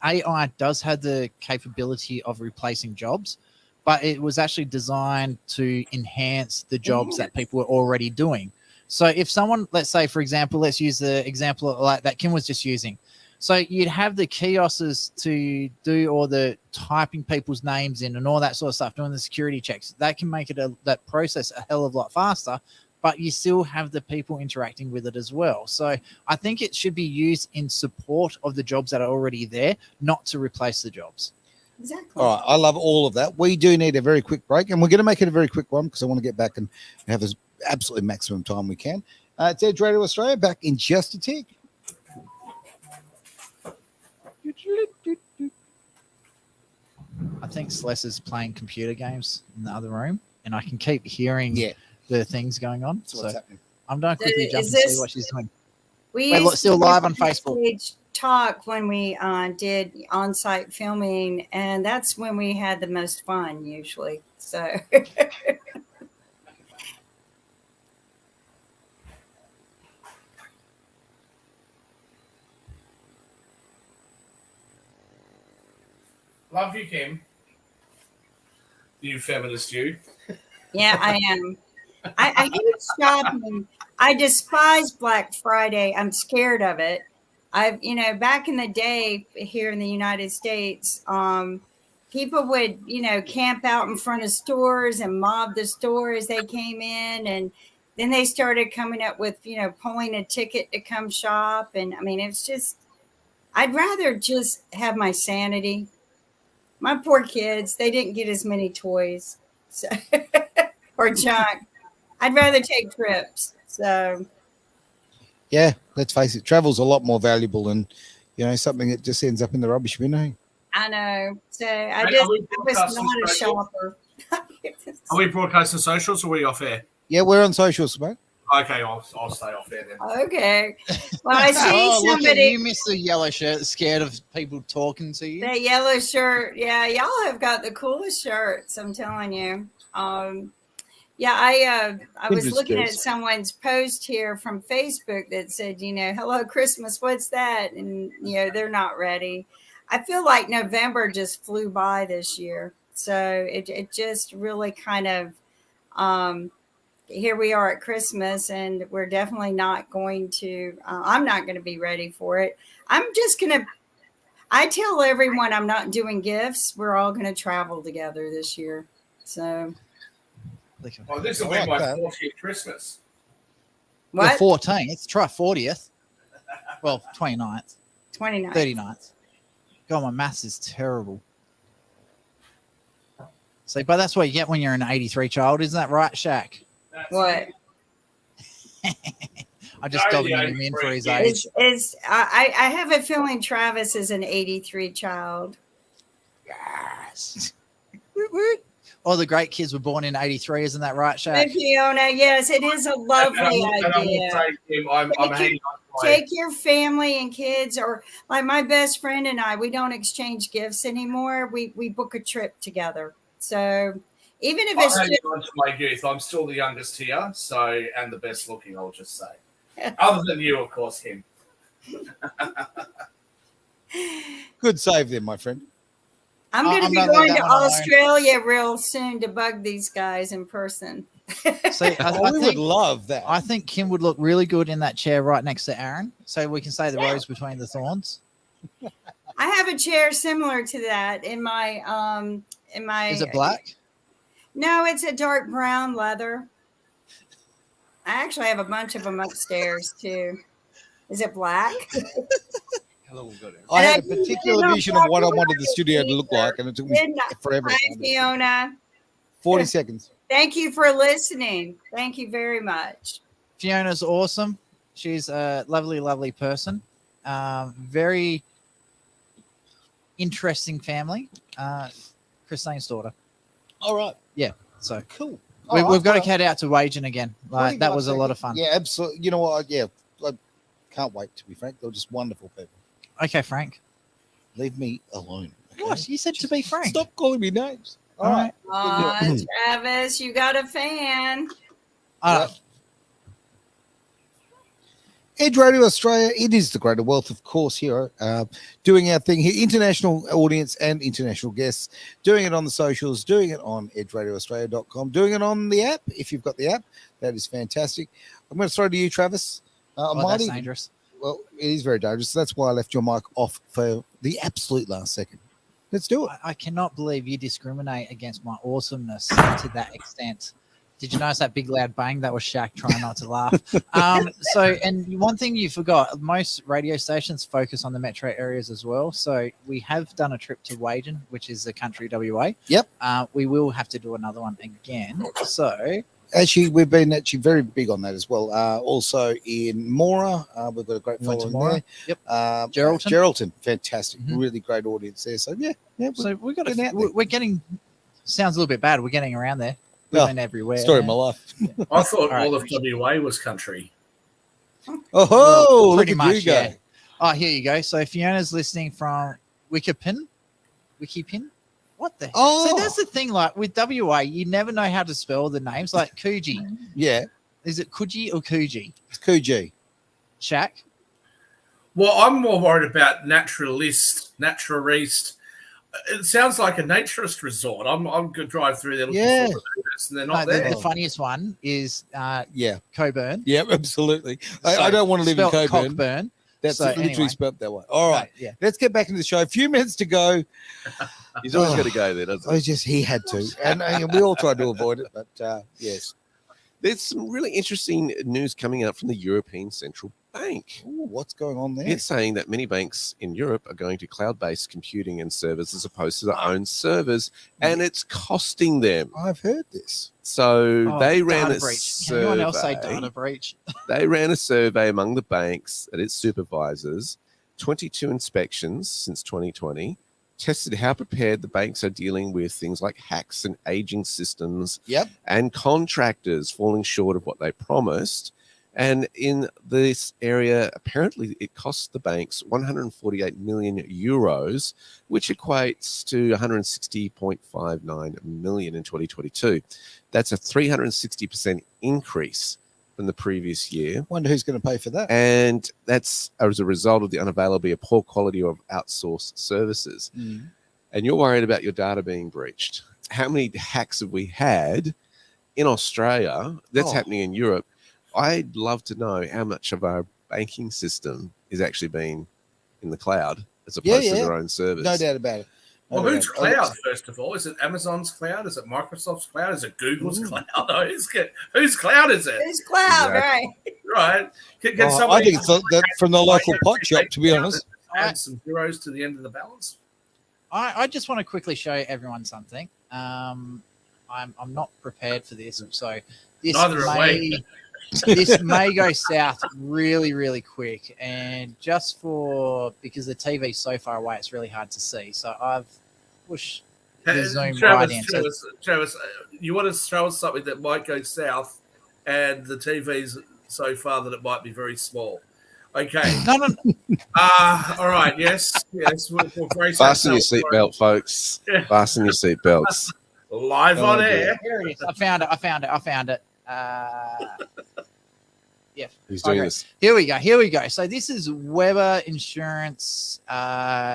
AI does have the capability of replacing jobs, but it was actually designed to enhance the jobs that people were already doing. So if someone, let's say, for example, let's use the example like that Kim was just using. So you'd have the kiosks to do all the typing people's names in and all that sort of stuff, doing the security checks. That can make it that process a hell of a lot faster, but you still have the people interacting with it as well. So I think it should be used in support of the jobs that are already there, not to replace the jobs. Exactly. All right. I love all of that. We do need a very quick break, and we're going to make it a very quick one because I want to get back and have as absolutely maximum time we can. It's Edge Radio Australia, back in just a tick. I think Celeste is playing computer games in the other room, and I can keep hearing the things going on. So what's happening? I'm going to quickly jump and see what she's doing. We're still live on Facebook. Talk when we did on-site filming, and that's when we had the most fun usually. So Love you, Kim. You feminist, you. Yeah, I am. I hate shopping. I despise Black Friday. I'm scared of it. Back in the day here in the United States, people would, camp out in front of stores and mob the store as they came in. And then they started coming up with, pulling a ticket to come shop. And it's just, I'd rather just have my sanity. My poor kids, they didn't get as many toys or junk. I'd rather take trips. So, yeah, let's face it, travel's a lot more valuable than, something that just ends up in the rubbish bin. I know. So I was not a shopper. Are we broadcasting socials or are we off air? Yeah, we're on socials, mate. Okay, I'll stay off there then. Okay. Well, I see somebody. You missed the yellow shirt, scared of people talking to you. The yellow shirt. Yeah, y'all have got the coolest shirts, I'm telling you. I was looking at someone's post here from Facebook that said, hello, Christmas, what's that? And, they're not ready. I feel like November just flew by this year. So it just really kind of, here we are at Christmas, and we're definitely not going to, I'm not going to be ready for it. I tell everyone I'm not doing gifts. We're all going to travel together this year. So. Well, this will be my 40th Christmas. What? 14th. Try 40th. Well, 29th. 29. 39th. God, my maths is terrible. So, but that's what you get when you're an 83 child, isn't that right, Shaq? What? I just dogging him in for his age. I have a feeling Travis is an 83 child. Yes. All the great kids were born in 83, isn't that right, Shaq? Hey, Fiona, yes, it is a lovely idea. Take your family and kids, or like my best friend and I, we don't exchange gifts anymore. We book a trip together. So even if it's just on to my youth, I'm still the youngest here, so and the best looking, I'll just say. Other than you, of course, him. Good save there, my friend. I'm going to be going to Australia real soon to bug these guys in person. See, I would love that. I think Kim would look really good in that chair right next to Aaron, so we can say the rose between the thorns. I have a chair similar to that in my Is it black? No, it's a dark brown leather. I actually have a bunch of them upstairs too. Is it black? I had a particular vision of what I wanted the studio to look like, and it took me forever. Hi, Fiona. 40 seconds. Thank you for listening. Thank you very much. Fiona's awesome. She's a lovely, lovely person. Very interesting family. Christine's daughter. All right. Yeah. So cool. We've got to cut out to Wagen again. Like that was a lot of fun. Yeah, absolutely. You know what? Yeah, I can't wait, to be frank. They're just wonderful people. Okay, Frank. Leave me alone. Okay? What? You said to be frank. Stop calling me names. All right. Oh, Travis, you got a fan. Edge Radio Australia, it is the greater wealth, of course, here, doing our thing here. International audience and international guests, doing it on the socials, doing it on edgeradioaustralia.com, doing it on the app. If you've got the app, that is fantastic. I'm going to throw to you, Travis. That's dangerous. Well, it is very dangerous. That's why I left your mic off for the absolute last second. Let's do it. I cannot believe you discriminate against my awesomeness to that extent. Did you notice that big loud bang? That was Shaq trying not to laugh. And one thing you forgot, most radio stations focus on the metro areas as well. So we have done a trip to Wagen, which is the country WA. Yep. We will have to do another one again. So actually, we've been very big on that as well. Also in Mora, we've got a great following there. Yep. Geraldton, fantastic, really great audience there. So yeah. So we're getting. Sounds a little bit bad. We're getting around there. We've been everywhere. Story of my life. Yeah. I thought all of WA was country. Oh, pretty look at much, you go. Yeah. Oh, here you go. So Fiona's listening from Wikipin. What the? Oh. So that's the thing. Like with WA, you never know how to spell the names. Like Coogee. Yeah. Is it Coogee or Coogee? It's Coogee. Shaq. Well, I'm more worried about naturalist. It sounds like a naturist resort. I'm going to drive through there looking for tourists, and they're not there. The funniest one is Coburn. Yeah, absolutely. I don't want to live in Coburn. Cockburn. That's literally spelled that way. All right. Yeah. Let's get back into the show. A few minutes to go. He's always going to go there, doesn't he? He had to. And we all tried to avoid it, but yes. There's some really interesting news coming out from the European Central Bank. Ooh, what's going on there? It's saying that many banks in Europe are going to cloud-based computing and servers as opposed to their own servers, and it's costing them. I've heard this. So they ran a breach. survey. Can anyone else say data breach? They ran a survey among the banks and its supervisors, 22 inspections since 2020, tested how prepared the banks are dealing with things like hacks and aging systems and contractors falling short of what they promised. And in this area, apparently it costs the banks 148 million euros, which equates to 160.59 million in 2022. That's a 360% increase from the previous year. Wonder who's going to pay for that. And that's as a result of the unavailability of poor quality of outsourced services. And you're worried about your data being breached. How many hacks have we had in Australia? That's happening in Europe. I'd love to know how much of our banking system is actually being in the cloud as opposed to their own servers. No doubt about it. Well, whose cloud, first of all? Is it Amazon's cloud? Is it Microsoft's cloud? Is it Google's cloud? Whose cloud is it? Whose cloud, right? Right? Can I somebody think it's that from the local pot shop, to be honest. add some zeros to the end of the balance? I just want to quickly show everyone something. I'm not prepared for this, so this may go south really, really quick, and just because the TV's so far away, it's really hard to see. So I've pushed the zoom right in. Travis, you want to show us something that might go south, and the TV's so far that it might be very small. Okay. No. All right. Yes. We'll brace Fasten your ourselves for it. seatbelt, folks. Yeah. Fasten your seatbelts. Live on air. Here it is. I found it. Yeah. He's doing this. Here we go. So this is Weber Insurance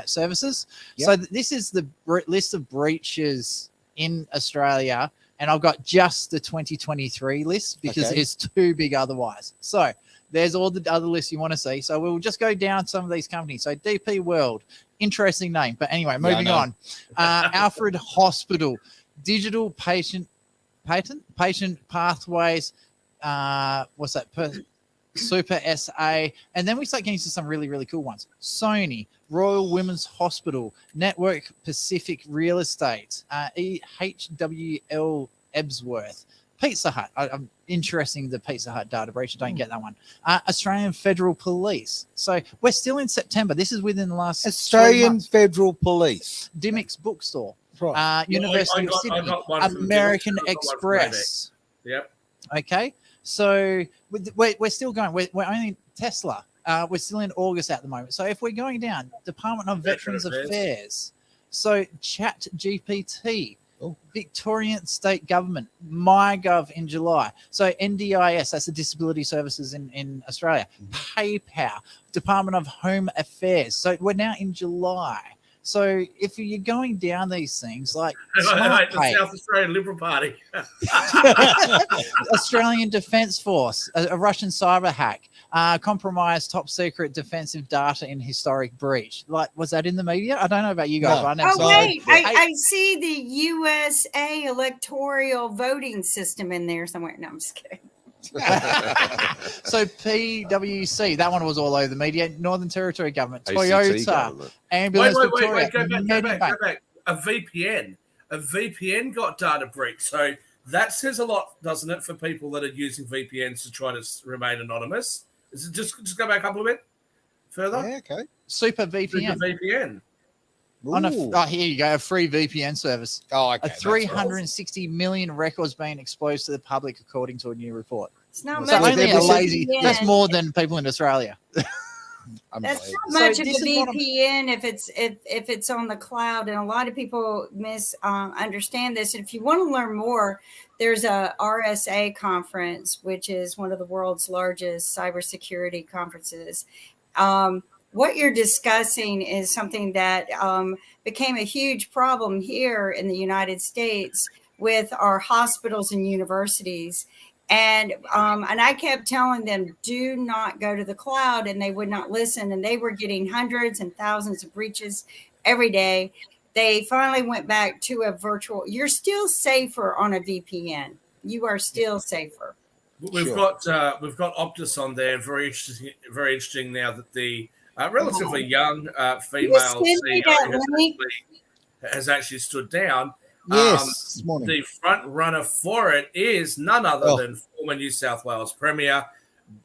Services. Yep. So this is the list of breaches in Australia, and I've got just the 2023 list because it's too big otherwise. So there's all the other lists you want to see. So we'll just go down some of these companies. So DP World, interesting name. But anyway, moving on. Alfred Hospital, Digital Patient Pathways, what's that? Super SA. And then we start getting to some really, really cool ones. Sony, Royal Women's Hospital, Network Pacific Real Estate, HWL Ebsworth, Pizza Hut. I'm interesting the Pizza Hut data breach. I don't get that one. Australian Federal Police. So we're still in September. This is within the last Australian Federal Police. Dimmick's Bookstore. Right. University of Sydney. American Express. Yep. Okay. So we're still going. We're only Tesla. We're still in August at the moment. So if we're going down, Department of Veterans Affairs. So Chat GPT. Victorian State Government, MyGov in July. So NDIS, that's the Disability Services in Australia. PayPal, Department of Home Affairs. So we're now in July. So if you're going down these things like the South Australian Liberal Party, Australian Defence Force, a Russian cyber hack, compromised top secret defensive data in historic breach. Like, was that in the media? I don't know about you guys. No. I never saw wait, it. I see the USA electoral voting system in there somewhere. No, I'm just kidding. So PwC, that one was all over the media. Northern Territory government, ACT Toyota, government. Ambulance wait, Victoria, go back. A VPN got data breach. So that says a lot, doesn't it, for people that are using VPNs to try to remain anonymous? Is it just go back up a little bit further? Yeah, okay. Super VPN. Super VPN. Here you go, a free VPN service. Oh, okay. 360 million records being exposed to the public, according to a new report. It's not So much only of a lazy. VPN. That's more than people in Australia. That's not much So of a this is what I'm- VPN if it's on the cloud, and a lot of people understand this. And if you want to learn more, there's a RSA conference, which is one of the world's largest cybersecurity conferences. What you're discussing is something that became a huge problem here in the United States with our hospitals and universities. And I kept telling them, do not go to the cloud, and they would not listen. And they were getting hundreds and thousands of breaches every day. They finally went back to a virtual. You're still safer on a VPN. You are still safer. We've got Optus on there. Very interesting. Now that the relatively young female CEO has actually stood down. Yes, this morning. The front runner for it is none other than former New South Wales Premier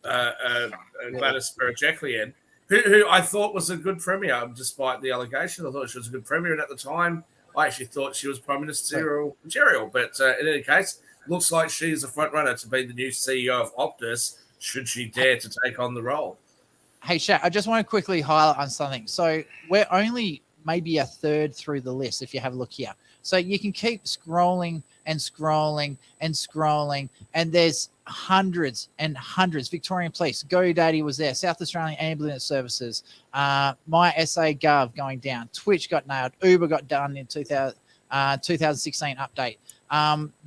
Gladys Berejiklian, who I thought was a good Premier, despite the allegations. I thought she was a good Premier, and at the time, I actually thought she was Prime Ministerial material. But in any case, looks like she's a front runner to be the new CEO of Optus, should she dare to take on the role. Hey, Shaq, I just want to quickly highlight on something. So we're only maybe a third through the list if you have a look here. So you can keep scrolling and scrolling and scrolling, and there's hundreds and hundreds. Victorian Police, GoDaddy was there, South Australian Ambulance Services, My SA Gov going down, Twitch got nailed, Uber got done in 2016 update,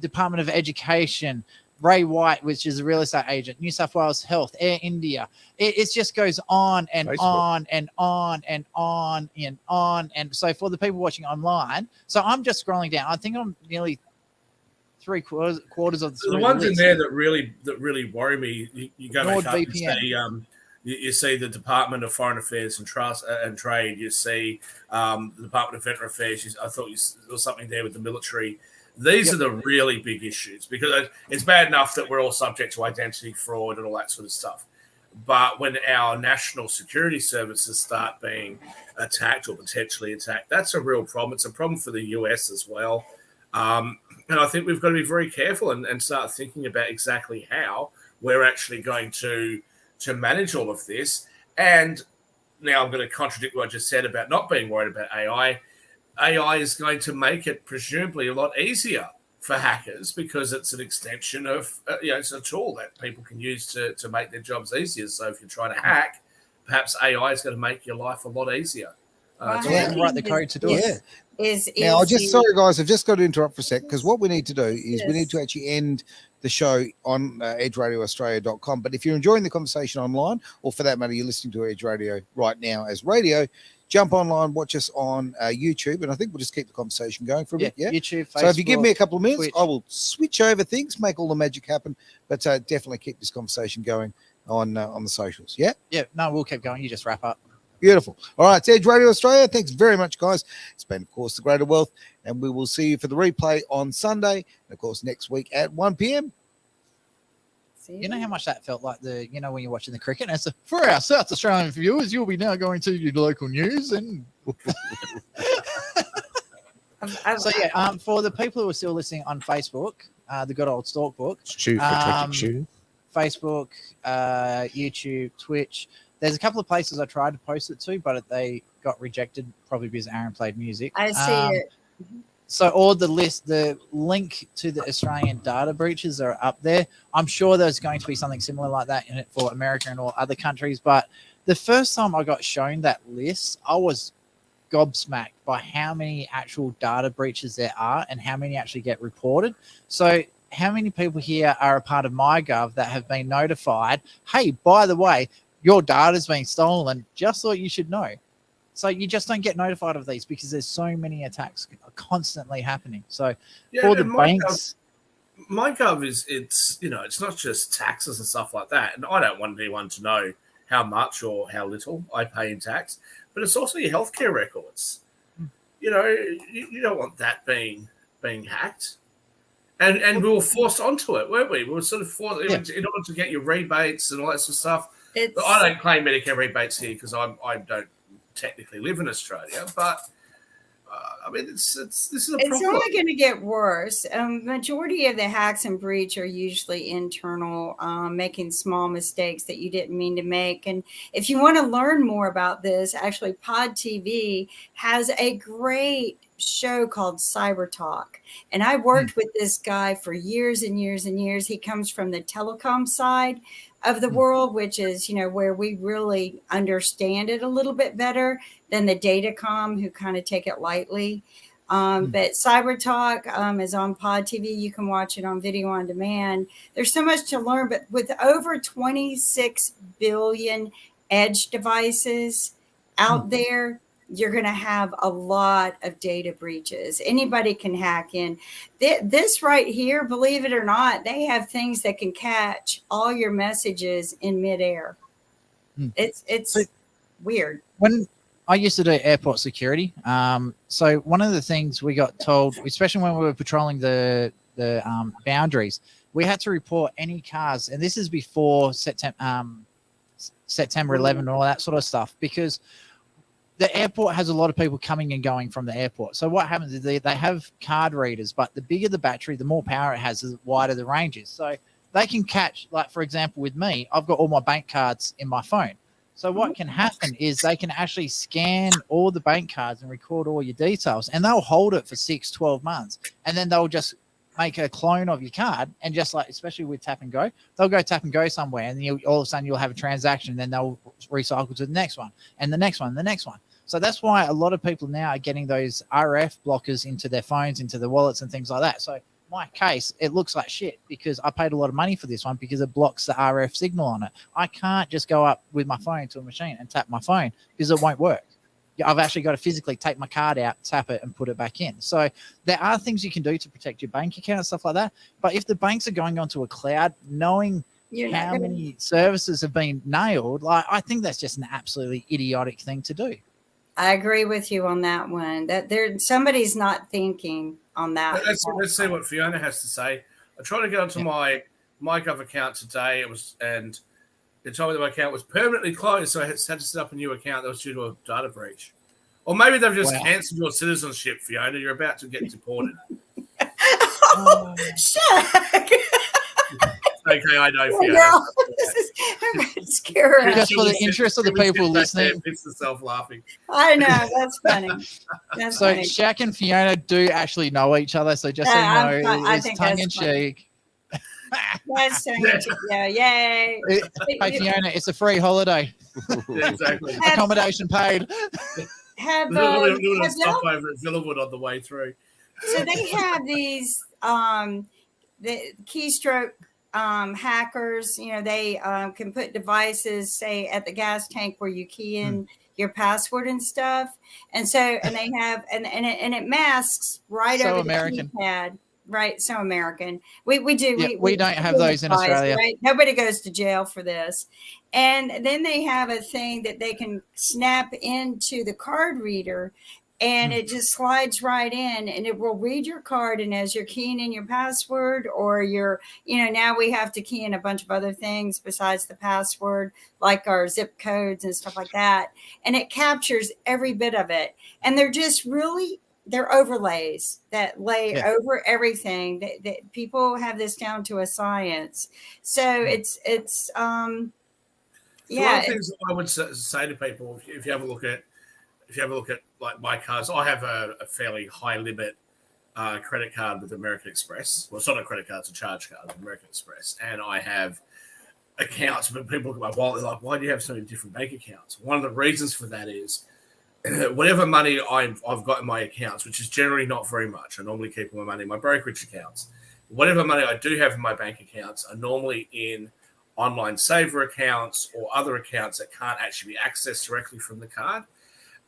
Department of Education, Ray White, which is a real estate agent, New South Wales Health, Air India. It just goes on and Facebook. on and on and on and on. And so for the people watching online, so I'm just scrolling down. I think I'm nearly quarters of The ones in there that really worry me. You go back up and see you see the Department of Foreign Affairs and Trust and Trade. You see the Department of Veteran Affairs. I thought there was something there with the military. These are the really big issues, because it's bad enough that we're all subject to identity fraud and all that sort of stuff. But when our national security services start being attacked or potentially attacked, that's a real problem. It's a problem for the US as well. And I think we've got to be very careful and start thinking about exactly how we're actually going to manage all of this. And now I'm going to contradict what I just said about not being worried about AI. AI is going to make it presumably a lot easier for hackers, because it's an extension of, it's a tool that people can use to make their jobs easier. So if you're trying to hack, perhaps AI is going to make your life a lot easier. Write the code to do it. Now, sorry guys, I've just got to interrupt for a sec, because what we need to do is we need to actually end the show on edgeradioaustralia.com. But if you're enjoying the conversation online, or for that matter, you're listening to Edge Radio right now as radio, jump online, watch us on YouTube, and I think we'll just keep the conversation going for a bit. Yeah, YouTube, Facebook, so if you give me a couple of minutes, Twitch. I will switch over things, make all the magic happen, but definitely keep this conversation going on the socials. Yeah? Yeah, no, we'll keep going. You just wrap up. Beautiful. All right, it's Edge Radio Australia. Thanks very much, guys. It's been, of course, The Greater Wealth, and we will see you for the replay on Sunday, and, of course, next week at 1 p.m. You know how much that felt like when you're watching the cricket? And so for our South Australian viewers, you'll be now going to your local news and. So for the people who are still listening on Facebook, the good old Stalk Book, Facebook, YouTube, Twitch. There's a couple of places I tried to post it to, but they got rejected, probably because Aaron played music. I see it. So all the link to the Australian data breaches are up there. I'm sure there's going to be something similar like that in it for America and all other countries. But the first time I got shown that list, I was gobsmacked by how many actual data breaches there are and how many actually get reported. So how many people here are a part of MyGov that have been notified, hey, by the way, your data's been stolen, just thought you should know. So you just don't get notified of these because there's so many attacks constantly happening. So for the banks, MyGov it's not just taxes and stuff like that. And I don't want anyone to know how much or how little I pay in tax, but it's also your healthcare records. You don't want that being hacked. And we were forced onto it, weren't we? We were sort of forced in order to get your rebates and all that sort of stuff. But I don't claim Medicare rebates here because I don't technically live in Australia, but this is a problem. It's only going to get worse. Majority of the hacks and breach are usually internal, making small mistakes that you didn't mean to make. And if you want to learn more about this, actually Pod TV has a great show called Cyber Talk. And I worked with this guy for years and years and years. He comes from the telecom side of the world, which is, where we really understand it a little bit better than the datacom who kind of take it lightly. But Cyber Talk is on Pod TV. You can watch it on video on demand. There's so much to learn, but with over 26 billion edge devices out there, you're going to have a lot of data breaches. Anybody can hack in. This right here, believe it or not, they have things that can catch all your messages in midair. It's weird. When I used to do airport security, so one of the things we got told, especially when we were patrolling the boundaries, we had to report any cars, and this is before September 11 and all that sort of stuff, because the airport has a lot of people coming and going from the airport. So what happens is they have card readers, but the bigger the battery, the more power it has, the wider the range is. So they can catch, like, for example, with me, I've got all my bank cards in my phone. So what can happen is they can actually scan all the bank cards and record all your details, and they'll hold it for 6-12 months. And then they'll just make a clone of your card, and just like, especially with tap and go, they'll go tap and go somewhere, and then all of a sudden you'll have a transaction, and then they'll recycle to the next one, and the next one, and the next one. So that's why a lot of people now are getting those RF blockers into their phones, into their wallets and things like that. So in my case, it looks like shit because I paid a lot of money for this one because it blocks the RF signal on it. I can't just go up with my phone to a machine and tap my phone because it won't work. I've actually got to physically take my card out, tap it, and put it back in. So there are things you can do to protect your bank account and stuff like that. But if the banks are going onto a cloud, knowing how many services have been nailed, like, I think that's just an absolutely idiotic thing to do. I agree with you on that one. That somebody's not thinking on that. Let's see what Fiona has to say. I tried to get onto my MyGov account today. And it told me that my account was permanently closed, so I had to set up a new account that was due to a data breach. Or maybe they've just cancelled your citizenship, Fiona. You're about to get deported. SHAK. Okay, I know, Fiona. I'm scared. Just for the interest of the people listening. It's herself laughing. I know, that's funny. That's so funny. SHAK and Fiona do actually know each other. So just so you know, it's tongue in cheek. That's tongue in cheek. Yeah, yay. Hey Fiona, it's a free holiday. Exactly. Accommodation paid. Have stop over at Villawood on the way through. So they have these the keystroke hackers. You know, they can put devices, say, at the gas tank where you key in your password and stuff. And they have and it masks right over American. the keypad. Right, so American. We do. Yeah, we don't have those in Australia. Right? Nobody goes to jail for this. And then they have a thing that they can snap into the card reader, and it just slides right in, and it will read your card. And as you're keying in your password, or now we have to key in a bunch of other things besides the password, like our zip codes and stuff like that. And it captures every bit of it. And they're overlays that lay over everything. That people have this down to a science. So it's One of the things that I would say to people, if you have a look at like my cards, I have a fairly high limit credit card with American Express. Well, it's not a credit card; it's a charge card with American Express, and I have accounts. But people look at my wallet, they're like, "Why do you have so many different bank accounts?" One of the reasons for that is whatever money I've got in my accounts, which is generally not very much. I normally keep my money in my brokerage accounts. Whatever money I do have in my bank accounts are normally in online saver accounts or other accounts that can't actually be accessed directly from the card.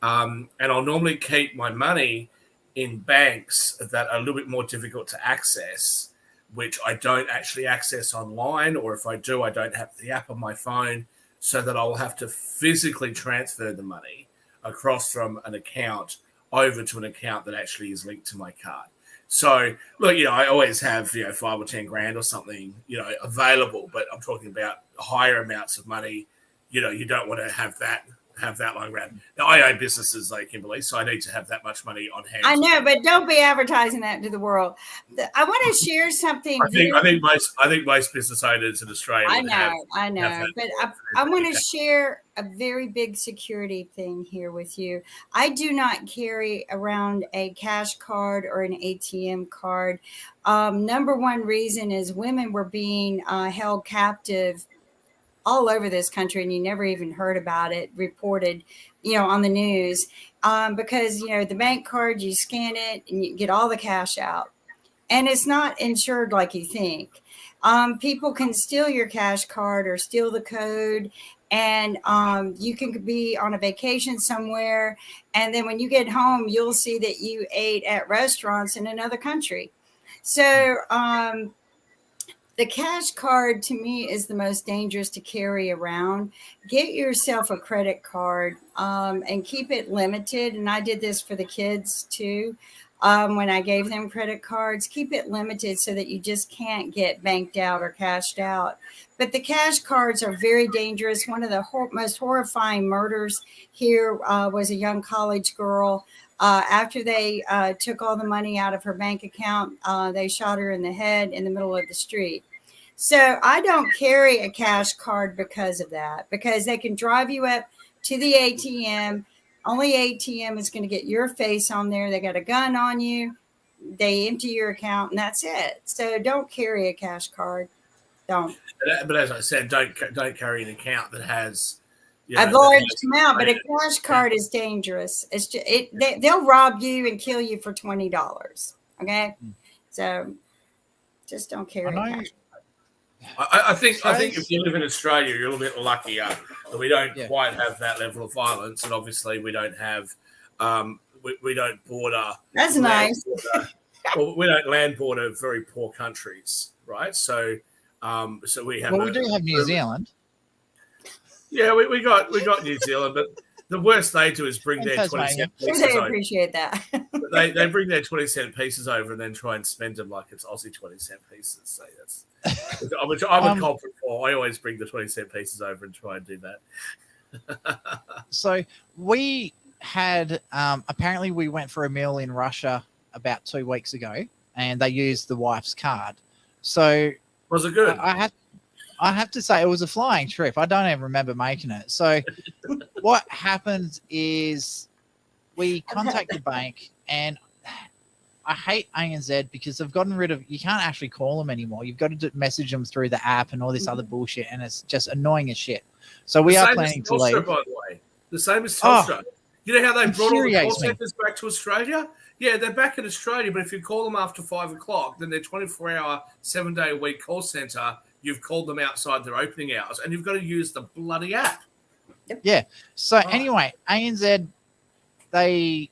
And I'll normally keep my money in banks that are a little bit more difficult to access, which I don't actually access online, or if I do, I don't have the app on my phone, so that I'll have to physically transfer the money across from an account over to an account that actually is linked to my card. So, look, I always have, 5 or 10 grand or something, available, but I'm talking about higher amounts of money. You don't want to have that lying around. Now, I own businesses like Kimberly, so I need to have that much money on hand. I know, but don't be advertising that to the world. I want to share something. I think most business owners in Australia. I know, but I want to share a very big security thing here with you. I do not carry around a cash card or an ATM card. Number one reason is women were being held captive all over this country, and you never even heard about it reported, on the news, because, the bank card, you scan it and you get all the cash out, and it's not insured like you think. People can steal your cash card or steal the code, and you can be on a vacation somewhere, and then when you get home, you'll see that you ate at restaurants in another country. So, the cash card, to me, is the most dangerous to carry around. Get yourself a credit card and keep it limited. And I did this for the kids, too, when I gave them credit cards. Keep it limited so that you just can't get banked out or cashed out. But the cash cards are very dangerous. One of the most horrifying murders here was a young college girl. After they took all the money out of her bank account, they shot her in the head in the middle of the street. So I don't carry a cash card because of that, because they can drive you up to the ATM. Only ATM is going to get your face on there. They got a gun on you. They empty your account, and that's it. So don't carry a cash card. Don't. But as I said, don't carry an account that has a large amount, but a cash card is dangerous. It's just, they'll rob you and kill you for $20. Okay, so just don't carry a cash card. I think if you live in Australia, you're a little bit luckier that we don't quite have that level of violence, and obviously we don't have we don't border. That's nice. Well, we don't land border very poor countries, right? So we have. Well, we do have New Zealand. Yeah, we got New Zealand, but the worst they do is bring their 20-cent pieces They over. appreciate that. They bring their 20-cent pieces over and then try and spend them like it's Aussie 20-cent pieces. So that's I'm a culprit for. I always bring the 20-cent pieces over and try and do that. So we had apparently we went for a meal in Russia about 2 weeks ago, and they used the wife's card. So was it good? I have to say it was a flying trip. I don't even remember making it. So what happened is we contacted the bank, and I hate ANZ because they've gotten rid of, you can't actually call them anymore. You've got to message them through the app and all this other bullshit, and it's just annoying as shit. So we are planning to leave. By the way, the same as Telstra. You know how they brought all the call me. centers back to Australia? Yeah, they're back in Australia, but if you call them after 5 o'clock, then their 24-hour, 7-day-a-week call center, you've called them outside their opening hours, and you've got to use the bloody app. Yeah. So anyway, ANZ, they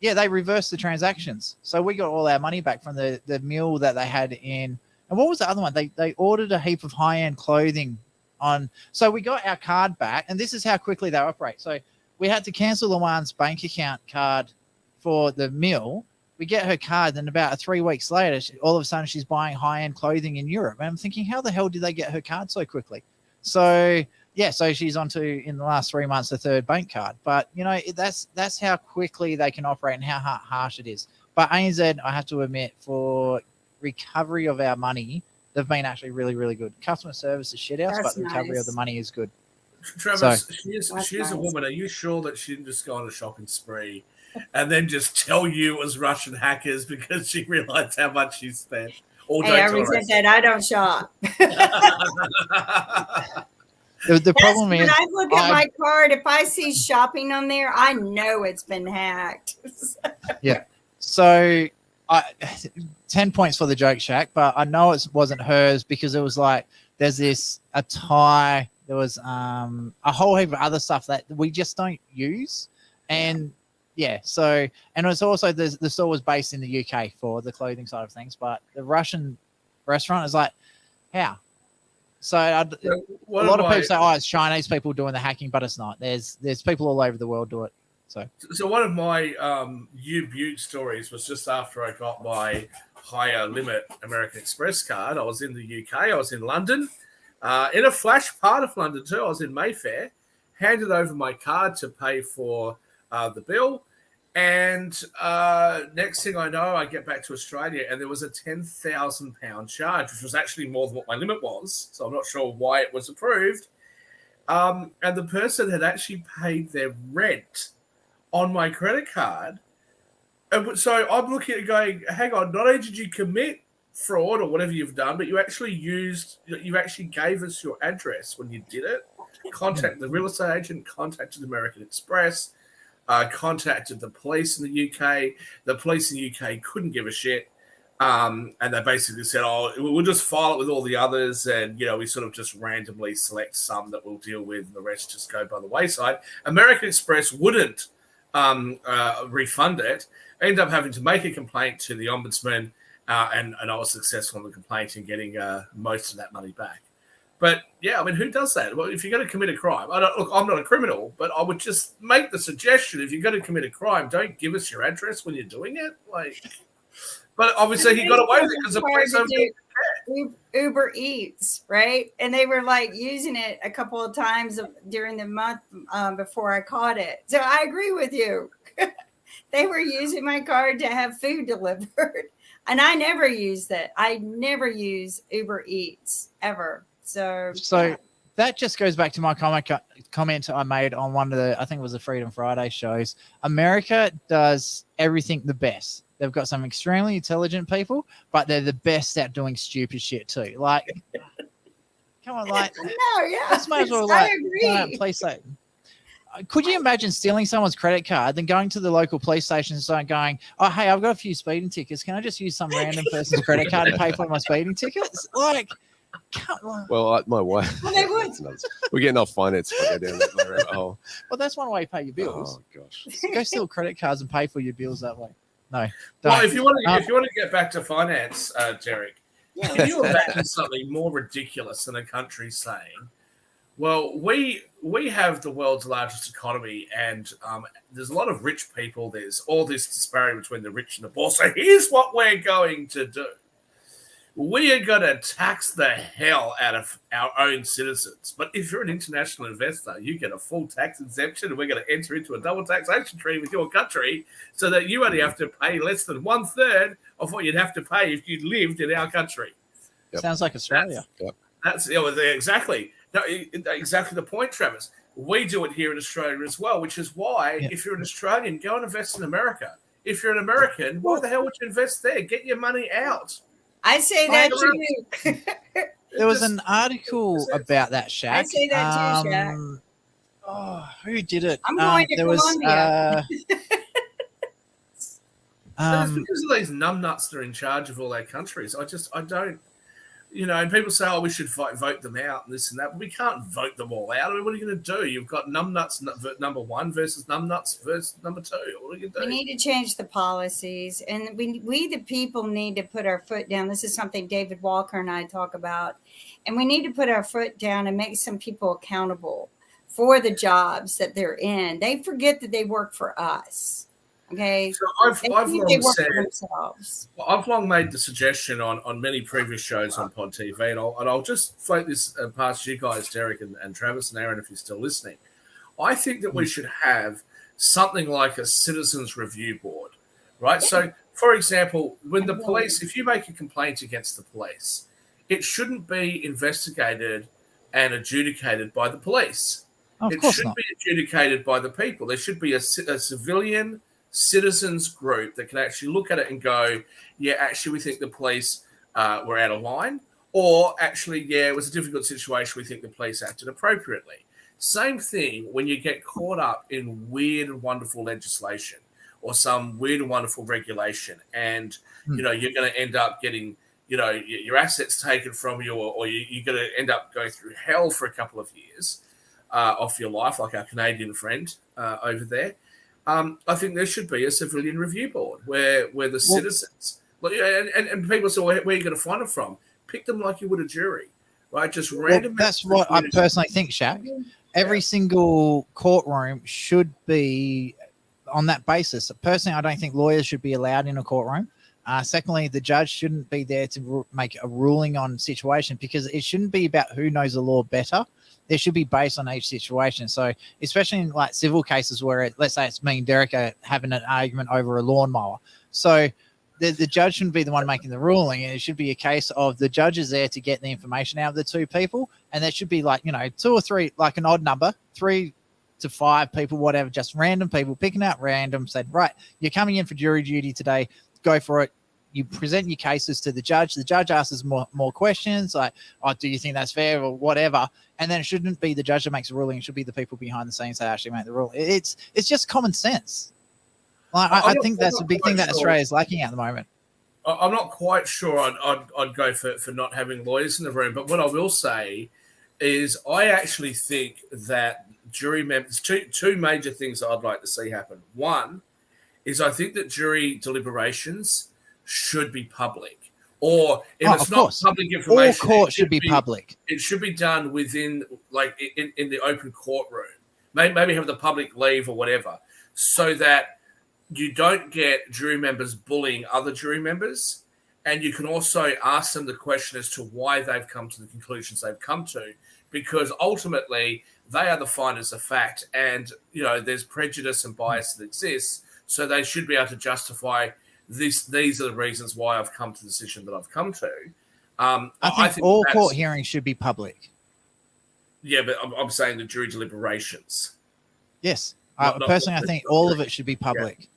reversed the transactions. So we got all our money back from the meal that they had in. And what was the other one? They ordered a heap of high-end clothing on. So we got our card back, and this is how quickly they operate. So we had to cancel Luan's bank account card for the meal. We get her card, then about 3 weeks later, all of a sudden she's buying high-end clothing in Europe. And I'm thinking, how the hell did they get her card so quickly? So yeah, so she's onto, in the last 3 months, the third bank card. But you know, that's how quickly they can operate and how harsh it is. But ANZ, I have to admit, for recovery of our money, they've been actually really, really good. Customer service is shit house, but the recovery of the money is good. Travis, she is a woman. Are you sure that she didn't just go on a shopping spree and then just tell you it was Russian hackers because she realized how much she spent? Hey, I resent that. I don't shop. The problem is, when I look at my card, if I see shopping on there, I know it's been hacked. Yeah. So 10 points for the joke, Shaq, but I know it wasn't hers because it was like there's a tie. There was a whole heap of other stuff that we just don't use. And yeah, so, and it's also the store was based in the UK for the clothing side of things, but the Russian restaurant is like, how? So a lot of people say, oh, it's Chinese people doing the hacking, but it's not. There's people all over the world do it. So one of my U-Butte stories was just after I got my higher limit American Express card. I was in the UK. I was in London. In a flash part of London too. I was in Mayfair. Handed over my card to pay for the bill. And next thing I know, I get back to Australia and there was a £10,000 charge, which was actually more than what my limit was. So I'm not sure why it was approved. And the person had actually paid their rent on my credit card. And so I'm looking at it going, hang on, not only did you commit fraud or whatever you've done, but you actually gave us your address when you did it. Contacted the real estate agent, contacted American Express, contacted the police in the UK. The police in the UK couldn't give a shit. And they basically said, oh, we'll just file it with all the others. And, you know, we sort of just randomly select some that we'll deal with and the rest just go by the wayside. American Express wouldn't refund it. I ended up having to make a complaint to the ombudsman, and I was successful in the complaint in getting most of that money back. But yeah, I mean, who does that? Well, if you're going to commit a crime, I'm not a criminal, but I would just make the suggestion: if you're going to commit a crime, don't give us your address when you're doing it. But obviously he got away with it because the police Uber Eats, right? And they were like using it a couple of times during the month before I caught it. So I agree with you. They were using my card to have food delivered. And I never use that. I never use Uber Eats ever. So yeah. That just goes back to my comment I made on one of the, I think it was the Freedom Friday shows. America does everything the best. They've got some extremely intelligent people, but they're the best at doing stupid shit too. Like, come on, like, no, yeah, let's might as well like police station. Could you imagine stealing someone's credit card, then going to the local police station and starting going, oh, hey, I've got a few speeding tickets. Can I just use some random person's credit card to pay for my speeding tickets? Like, Well, my wife. Well, they would. We're getting off finance if I go down that rabbit hole. Well, that's one way you pay your bills. Oh gosh. Go steal credit cards and pay for your bills that way. No. Well, don't. if you want to get back to finance, Derek, can you imagine something more ridiculous than a country saying, well, we have the world's largest economy, and there's a lot of rich people. There's all this disparity between the rich and the poor. So here's what we're going to do. We are going to tax the hell out of our own citizens. But if you're an international investor, you get a full tax exemption, and we're going to enter into a double taxation treaty with your country so that you only have to pay less than 1/3 of what you'd have to pay if you lived in our country. Yep. Sounds like Australia. That's exactly. No, exactly the point, Travis. We do it here in Australia as well, which is why if you're an Australian, go and invest in America. If you're an American, why the hell would you invest there? Get your money out. I say that too. There was an article about that, SHAK. I say that too, SHAK. Oh, who did it? I'm going to Colombia. It's because of these numbnuts that are in charge of all their countries. I don't, and people say, we should vote them out and this and that. But we can't vote them all out. I mean, what are you going to do? You've got numbnuts number one versus numbnuts versus number two. What are you going to do? We need to change the policies, and we the people need to put our foot down. This is something David Walker and I talk about, and we need to put our foot down and make some people accountable for the jobs that they're in. They forget that they work for us. Okay. So I've long made the suggestion on many previous shows on Pod TV, and I'll just float this past you guys, Derek and Travis and Aaron, if you're still listening. I think that we should have something like a citizens review board, right? So, for example, when the police, if you make a complaint against the police, it shouldn't be investigated and adjudicated by the police. It should be adjudicated by the people. There should be a civilian citizens group that can actually look at it and go, yeah, actually, we think the police were out of line, or actually, yeah, it was a difficult situation. We think the police acted appropriately. Same thing when you get caught up in weird and wonderful legislation or some weird and wonderful regulation, and you're going to end up getting your assets taken from you, or you're going to end up going through hell for a couple of years off your life, like our Canadian friend over there. I think there should be a civilian review board where the citizens, and people say, well, where are you going to find them from? Pick them like you would a jury, right? Just random. That's what I personally think, SHAK. Every single courtroom should be on that basis. Personally, I don't think lawyers should be allowed in a courtroom. Secondly, the judge shouldn't be there to make a ruling on situation, because it shouldn't be about who knows the law better. It should be based on each situation. So especially in like civil cases where let's say it's me and Derek are having an argument over a lawnmower. So the judge shouldn't be the one making the ruling. And it should be a case of the judge is there to get the information out of the two people. And there should be like, 2 or 3, like an odd number, 3 to 5 people, whatever, just random people picking out random, said, right, you're coming in for jury duty today. Go for it. You present your cases to the judge. The judge asks more questions like, do you think that's fair or whatever? And then it shouldn't be the judge that makes a ruling. It should be the people behind the scenes that actually make the rule. It's just common sense. Like, I think that's a big thing that Australia is lacking at the moment. I'm not quite sure I'd go for not having lawyers in the room. But what I will say is I actually think that jury members, two major things that I'd like to see happen. One is I think that jury deliberations should be public, or if it's not public information, all court should be public. It should be done within, like in the open courtroom. Maybe have the public leave or whatever, so that you don't get jury members bullying other jury members, and you can also ask them the question as to why they've come to the conclusions they've come to, because ultimately they are the finders of fact, and there's prejudice and bias that exists, so they should be able to justify. These are the reasons why I've come to the decision that I've come to. I think all court hearings should be public. Yeah, but I'm saying the jury deliberations. Yes, personally, I think all of it should be public.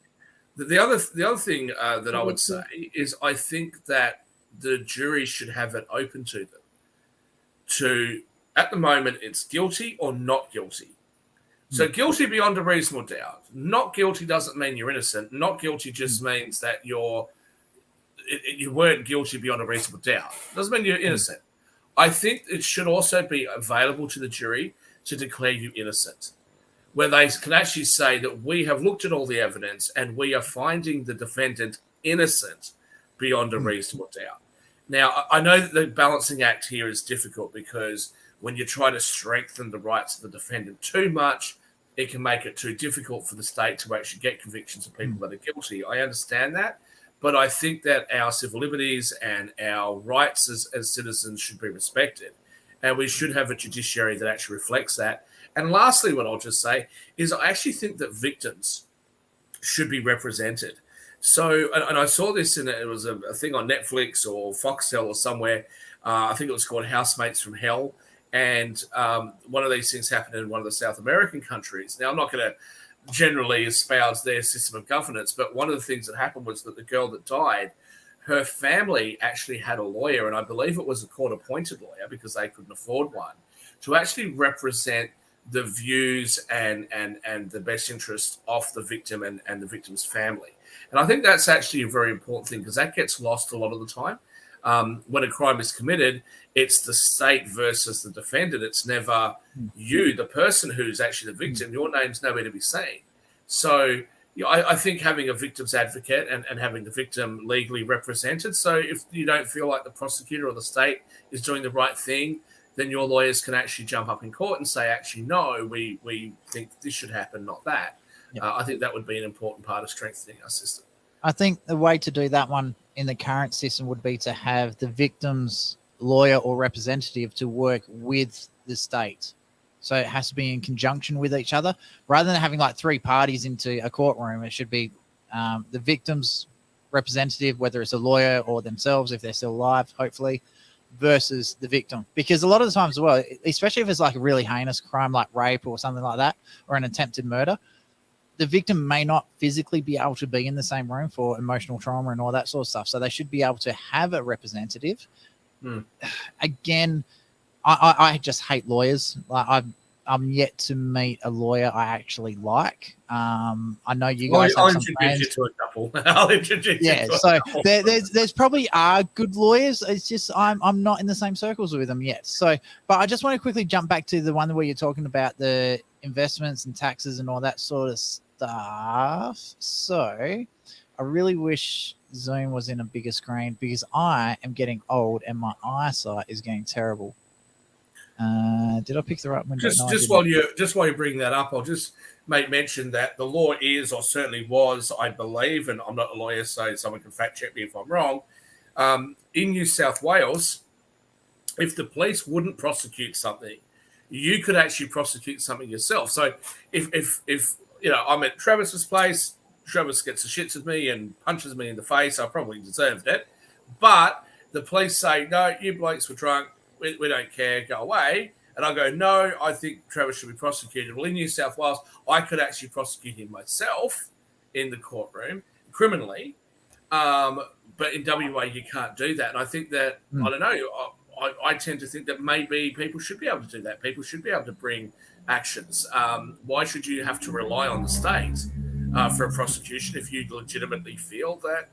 Yeah. The other thing that I would say is I think that the jury should have it open to them. At the moment, it's guilty or not guilty. So guilty beyond a reasonable doubt. Not guilty doesn't mean you're innocent. Not guilty just means that you weren't guilty beyond a reasonable doubt. Doesn't mean you're innocent. I think it should also be available to the jury to declare you innocent, where they can actually say that we have looked at all the evidence and we are finding the defendant innocent beyond a reasonable doubt. Now, I know that the balancing act here is difficult because when you try to strengthen the rights of the defendant too much, it can make it too difficult for the state to actually get convictions of people that are guilty. I understand that, but I think that our civil liberties and our rights as citizens should be respected, and we should have a judiciary that actually reflects that. And lastly, what I'll just say is I actually think that victims should be represented. So, and I saw this it was a thing on Netflix or Foxtel or somewhere. I think it was called Housemates from Hell. And one of these things happened in one of the South American countries. Now, I'm not going to generally espouse their system of governance, but one of the things that happened was that the girl that died, her family actually had a lawyer, and I believe it was a court-appointed lawyer because they couldn't afford one, to actually represent the views and the best interest of the victim and the victim's family. And I think that's actually a very important thing because that gets lost a lot of the time. When a crime is committed, it's the state versus the defendant. It's never you, the person who's actually the victim. Your name's nowhere to be seen. So I think having a victim's advocate and having the victim legally represented. So if you don't feel like the prosecutor or the state is doing the right thing, then your lawyers can actually jump up in court and say, actually, no, we think this should happen, not that. Yep. I think that would be an important part of strengthening our system. I think the way to do that one in the current system would be to have the victim's lawyer or representative to work with the state. So it has to be in conjunction with each other. Rather than having like three parties into a courtroom, it should be the victim's representative, whether it's a lawyer or themselves, if they're still alive, hopefully, versus the victim. Because a lot of the times as well, especially if it's like a really heinous crime like rape or something like that, or an attempted murder, the victim may not physically be able to be in the same room for emotional trauma and all that sort of stuff. So they should be able to have a representative. Again, I just hate lawyers. Like I'm yet to meet a lawyer I actually like. I know you guys have some friends. You to a couple. I'll introduce you to so a couple. there's probably are good lawyers. It's just I'm not in the same circles with them yet. So, but I just want to quickly jump back to the one where you're talking about the investments and taxes and all that sort of stuff. So I really wish Zoom was in a bigger screen because I am getting old and my eyesight is getting terrible. Did I pick the right window? Just while you bring that up, I'll just make mention that the law is, or certainly was, I believe, and I'm not a lawyer, so someone can fact check me if I'm wrong. In New South Wales, if the police wouldn't prosecute something, you could actually prosecute something yourself. So if I'm at Travis's place, Travis gets the shits with me and punches me in the face, I probably deserved it. But the police say, no, you blokes were drunk. We don't care, go away. And I go, no, I think Travis should be prosecuted. Well, in New South Wales, I could actually prosecute him myself in the courtroom criminally. But in WA, you can't do that. And I think that, I don't know, I tend to think that maybe people should be able to do that. People should be able to bring actions. Why should you have to rely on the state for a prosecution if you legitimately feel that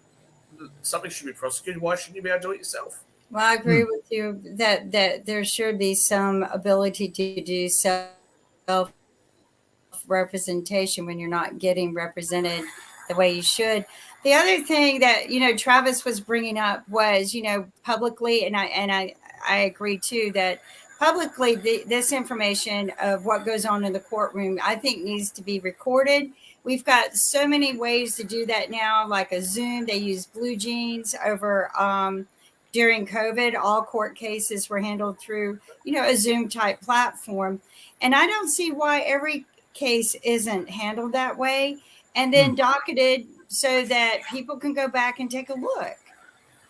something should be prosecuted? Why shouldn't you be able to do it yourself? Well, I agree with you that there should be some ability to do self-representation when you're not getting represented the way you should. The other thing that, Travis was bringing up was, publicly, and I agree too, that publicly this information of what goes on in the courtroom, I think needs to be recorded. We've got so many ways to do that now, like a Zoom. They use Blue Jeans over during COVID. All court cases were handled through, a Zoom type platform. And I don't see why every case isn't handled that way and then docketed so that people can go back and take a look.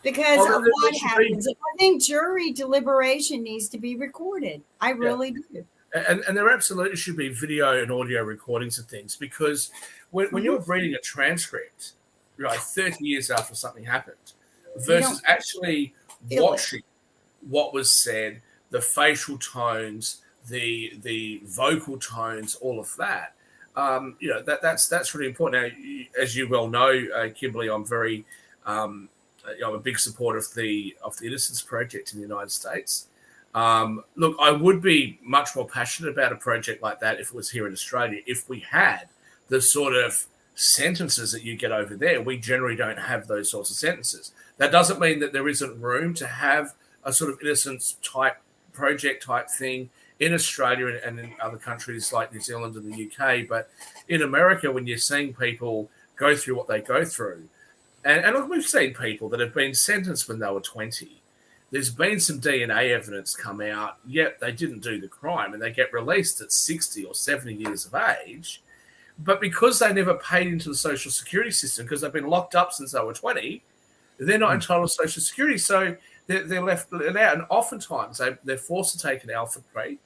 Because of what happens. I think jury deliberation needs to be recorded. I really do. And there absolutely should be video and audio recordings of things, because when you're reading a transcript, 30 years after something happened, versus actually watching what was said, the facial tones, the vocal tones, all of that, that's really important. Now, as you well know, Kimberly, I'm very, I'm a big supporter of the Innocence Project in the United States. Look, I would be much more passionate about a project like that if it was here in Australia. If we had the sort of sentences that you get over there, we generally don't have those sorts of sentences. That doesn't mean that there isn't room to have a sort of innocence type project type thing in Australia and in other countries like New Zealand and the UK. But in America, when you're seeing people go through what they go through, and look, we've seen people that have been sentenced when they were 20. There's been some DNA evidence come out, yet they didn't do the crime, and they get released at 60 or 70 years of age. But because they never paid into the social security system, because they've been locked up since they were 20, they're not entitled to social security. So they're left out. And oftentimes they're forced to take an alpha plea,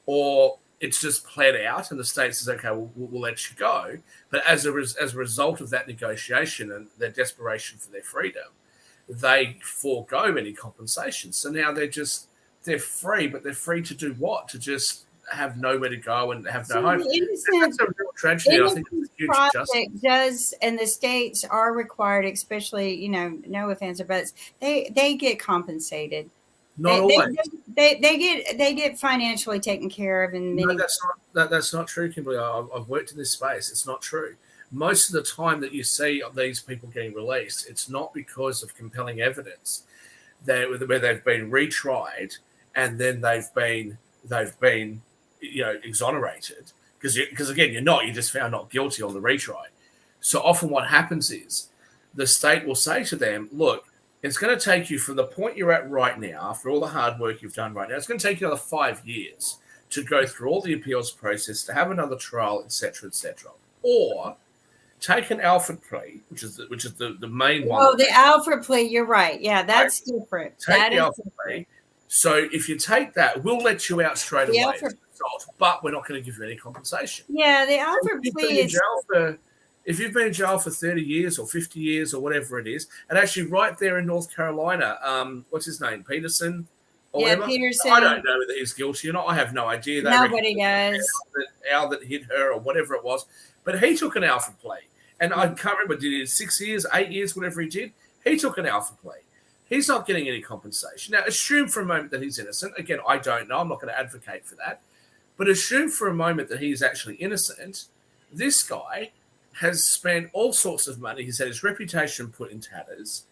or it's just pled out and the state says, okay, we'll let you go. But as a result of that negotiation and their desperation for their freedom, they forego any compensation. So now they're free, but they're free to do what? To just have nowhere to go and have no home. That's a real tragedy. I think it's a huge injustice. Does, and the states are required, especially, no offense, but they get compensated. Not always. They get financially taken care of. And no, that's not true, Kimberly. I've worked in this space. It's not true. Most of the time that you see these people getting released, it's not because of compelling evidence where they've been retried and then they've been exonerated. Because again, you're just found not guilty on the retry. So often what happens is the state will say to them, look, it's going to take you from the point you're at right now, after all the hard work you've done right now, it's going to take you another 5 years to go through all the appeals process, to have another trial, etc., etc. Or take an Alfred plea, which is the main one. Oh, the Alfred plea, you're right. Yeah, that's different. Take the Alfred plea. So if you take that, we'll let you out straight away as a result, but we're not going to give you any compensation. Yeah, the Alfred plea is... If you've been in jail for 30 years or 50 years or whatever it is, and actually right there in North Carolina, what's his name, Peterson? Peterson. I don't know whether he's guilty or not. I have no idea. Nobody does. Al that hit her or whatever it was. But he took an Alfred plea. And I can't remember, did he 6 years, 8 years, whatever he did? He took an Alfred plea. He's not getting any compensation. Now, assume for a moment that he's innocent. Again, I don't know. I'm not going to advocate for that. But assume for a moment that he's actually innocent. This guy has spent all sorts of money. He's had his reputation put in tatters.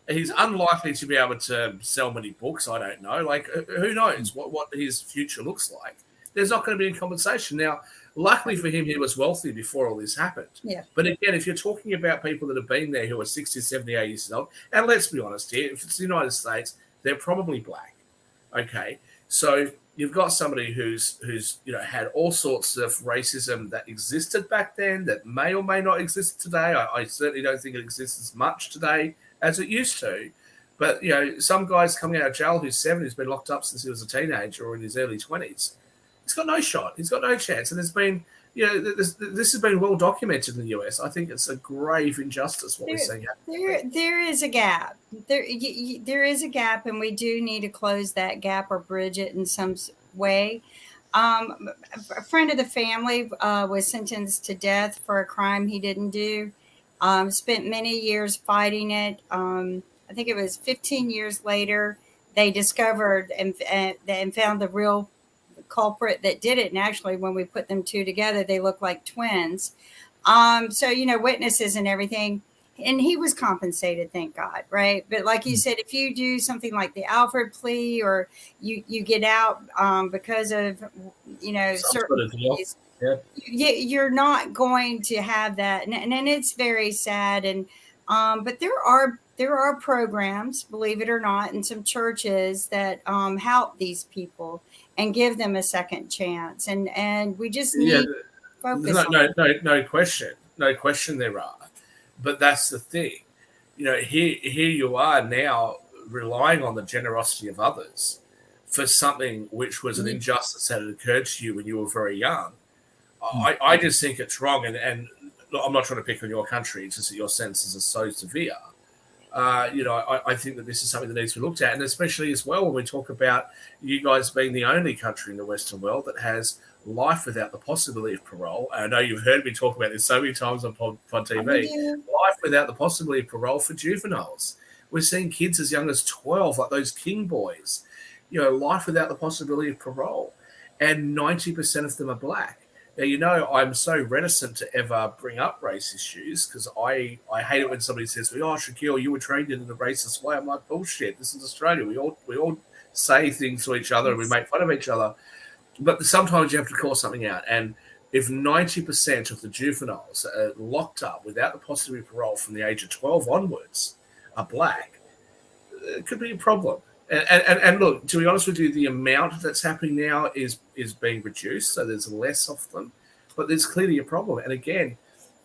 He's unlikely to be able to sell many books. I don't know. Like, who knows what his future looks like? There's not going to be any compensation. Now, luckily for him, he was wealthy before all this happened. Yeah. But again, if you're talking about people that have been there who are 60, 70, 80 years old, and let's be honest here, if it's the United States, they're probably black. Okay. So you've got somebody who's had all sorts of racism that existed back then that may or may not exist today. I certainly don't think it exists as much today as it used to. But, some guy's coming out of jail who's 70, who's been locked up since he was a teenager or in his early 20s. He's got no shot. He's got no chance. And there's been, this has been well documented in the US. I think it's a grave injustice what we're seeing happen. There is a gap. There is a gap, and we do need to close that gap or bridge it in some way. A friend of the family was sentenced to death for a crime he didn't do. Spent many years fighting it. I think it was 15 years later they discovered and found the real culprit that did it. And actually, when we put them two together, they look like twins. So, witnesses and everything. And he was compensated, thank God, right? But like you said, if you do something like the Alfred plea, or you get out because of, certain things, you're not going to have that. And it's very sad. And but there are programs, believe it or not, in some churches that help these people and give them a second chance. And we just need to focus on it. No question there are. But that's the thing. Here you are now relying on the generosity of others for something which was an injustice that had occurred to you when you were very young. I just think it's wrong. And look, I'm not trying to pick on your country. It's just that your sentences are so severe. I think that this is something that needs to be looked at, and especially as well when we talk about you guys being the only country in the Western world that has life without the possibility of parole. I know you've heard me talk about this so many times on Pod TV. Life without the possibility of parole for juveniles. We're seeing kids as young as 12, like those King boys. life without the possibility of parole, and 90% of them are black. Now, I'm so reticent to ever bring up race issues because I hate it when somebody says to me, "Oh, Shaquille, you were trained in a racist way." I'm like, bullshit. This is Australia. We all say things to each other and we make fun of each other, but sometimes you have to call something out. And if 90% of the juveniles are locked up without the possibility of parole from the age of 12 onwards are black, it could be a problem. And look, to be honest with you, the amount that's happening now is being reduced, so there's less of them, but there's clearly a problem. And again,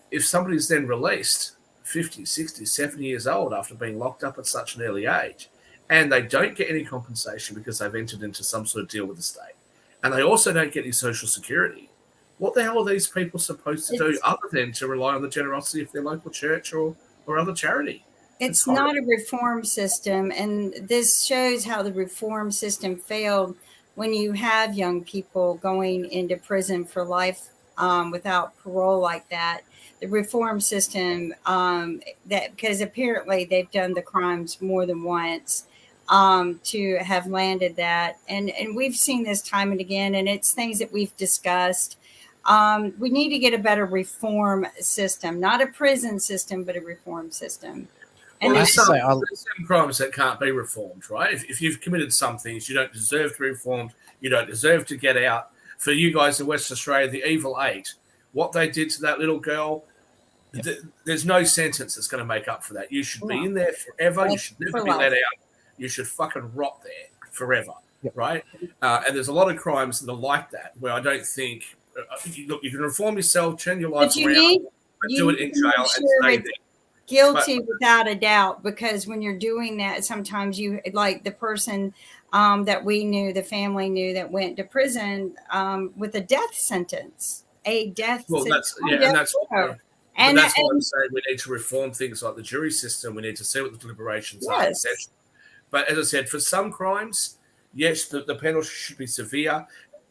if somebody's then released 50, 60, 70 years old after being locked up at such an early age, and they don't get any compensation because they've entered into some sort of deal with the state, and they also don't get any social security, what the hell are these people supposed to do other than to rely on the generosity of their local church or other charity? It's not a reform system, and this shows how the reform system failed when you have young people going into prison for life without parole like that. The reform system, because apparently they've done the crimes more than once to have landed that. And we've seen this time and again, and it's things that we've discussed. We need to get a better reform system, not a prison system, but a reform system. And there's some crimes that can't be reformed, right? If you've committed some things, you don't deserve to be reformed. You don't deserve to get out. For you guys in Western Australia, the Evil Eight, what they did to that little girl, there's no sentence that's going to make up for that. You should be in there forever. You should never be let out. You should fucking rot there forever, right? And there's a lot of crimes that are like that where I don't think, look, you can reform yourself, turn your life around, but do it in jail and stay there. Guilty without a doubt, because when you're doing that, sometimes you, like the person that we knew, the family knew, that went to prison with a death sentence. And that's why I'm saying we need to reform things like the jury system. We need to see what the deliberations are, etc. But as I said, for some crimes, yes, the penalty should be severe.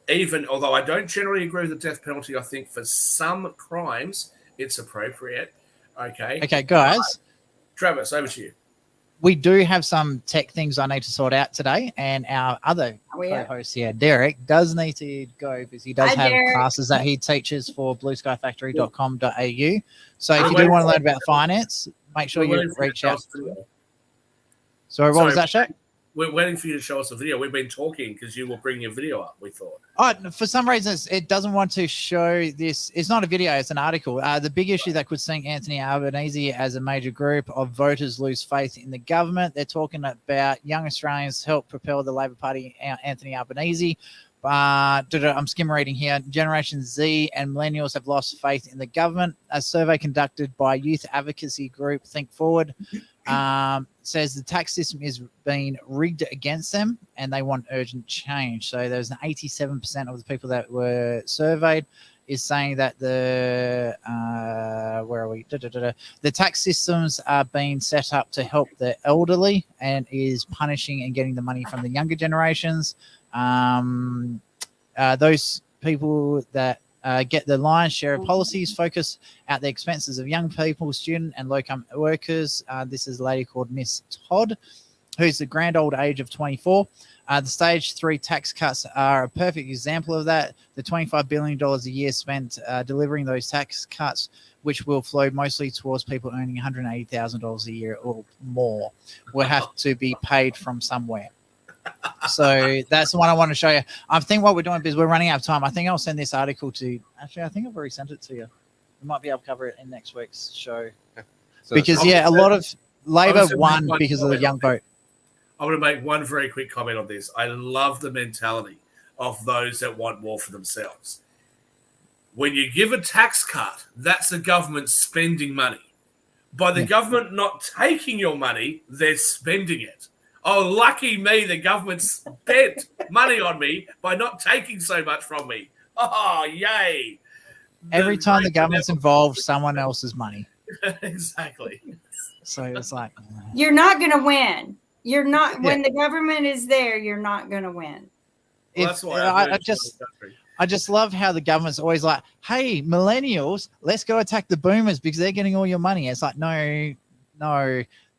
Even although I don't generally agree with the death penalty, I think for some crimes it's appropriate. Okay, guys. Travis, over to you. We do have some tech things I need to sort out today, and our other co-host here, Derek, does need to go because he does have classes that he teaches for blueskyfactory.com.au. So if you do want to learn about finance, make sure you reach out. Sorry, what was that, Shaq? We're waiting for you to show us a video. We've been talking because you will bring your video up, we thought. Oh, for some reason, it doesn't want to show this. It's not a video, it's an article. The big issue that could sink Anthony Albanese as a major group of voters lose faith in the government. They're talking about young Australians help propel the Labor Party, Anthony Albanese. I'm skim reading here. Generation Z and millennials have lost faith in the government. A survey conducted by youth advocacy group Think Forward says the tax system is being rigged against them and they want urgent change. So there's an 87% of the people that were surveyed is saying that the tax systems are being set up to help the elderly and is punishing and getting the money from the younger generations. Those people that get the lion's share of policies focus at the expenses of young people, student and low-income workers. This is a lady called Miss Todd, who's the grand old age of 24. The stage 3 tax cuts are a perfect example of that. The $25 billion a year spent delivering those tax cuts, which will flow mostly towards people earning $180,000 a year or more, will have to be paid from somewhere. So that's the one I want to show you. I think what we're doing, because we're running out of time, I think I'll send this article to, actually, I think I've already sent it to you. We might be able to cover it in next week's show. So because, a lot of Labor won because of the young vote. I want to make one very quick comment on this. I love the mentality of those that want more for themselves. When you give a tax cut, that's the government spending money. By the government not taking your money, they're spending it. Oh, lucky me, the government spent money on me by not taking so much from me. Oh, yay. Every time the government's involved, someone else's money. Exactly. So it's like... You're not going to win. You're not... When the government is there, you're not going to win. Well, that's why I just love how the government's always like, hey, millennials, let's go attack the boomers because they're getting all your money. It's like, no,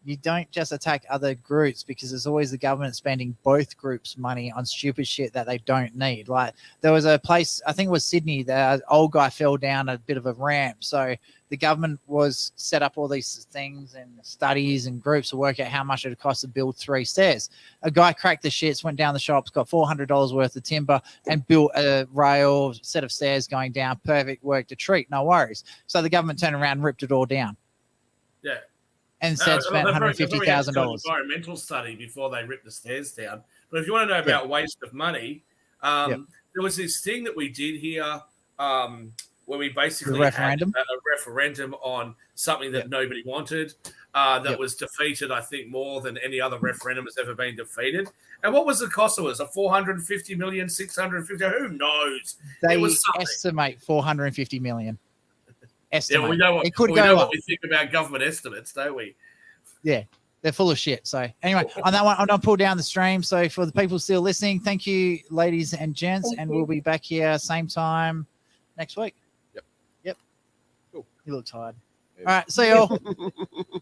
you don't just attack other groups, because there's always the government spending both groups' money on stupid shit that they don't need. Like there was a place, I think it was Sydney, the old guy fell down a bit of a ramp. So the government was set up all these things and studies and groups to work out how much it would cost to build 3 stairs. A guy cracked the shits, went down the shops, got $400 worth of timber and built a rail set of stairs going down. Perfect, worked a treat, no worries. So the government turned around and ripped it all down. Yeah. And said spent $150,000. Environmental study before they ripped the stairs down. But if you want to know about waste of money, there was this thing that we did here where we basically had a referendum on something that nobody wanted that was defeated, I think, more than any other referendum has ever been defeated. And what was the cost of it? Was it 450 million, 650? Who knows? They it was estimate 450 million. Estimate. Yeah, we know what, it could we go know up. what we think about government estimates, don't we? Yeah, they're full of shit. So anyway, on that one, I'm going to pull down the stream. So for the people still listening, thank you, ladies and gents. Thank and you. We'll be back here same time next week. Yep. Cool. You look tired. Yeah. All right, see y'all.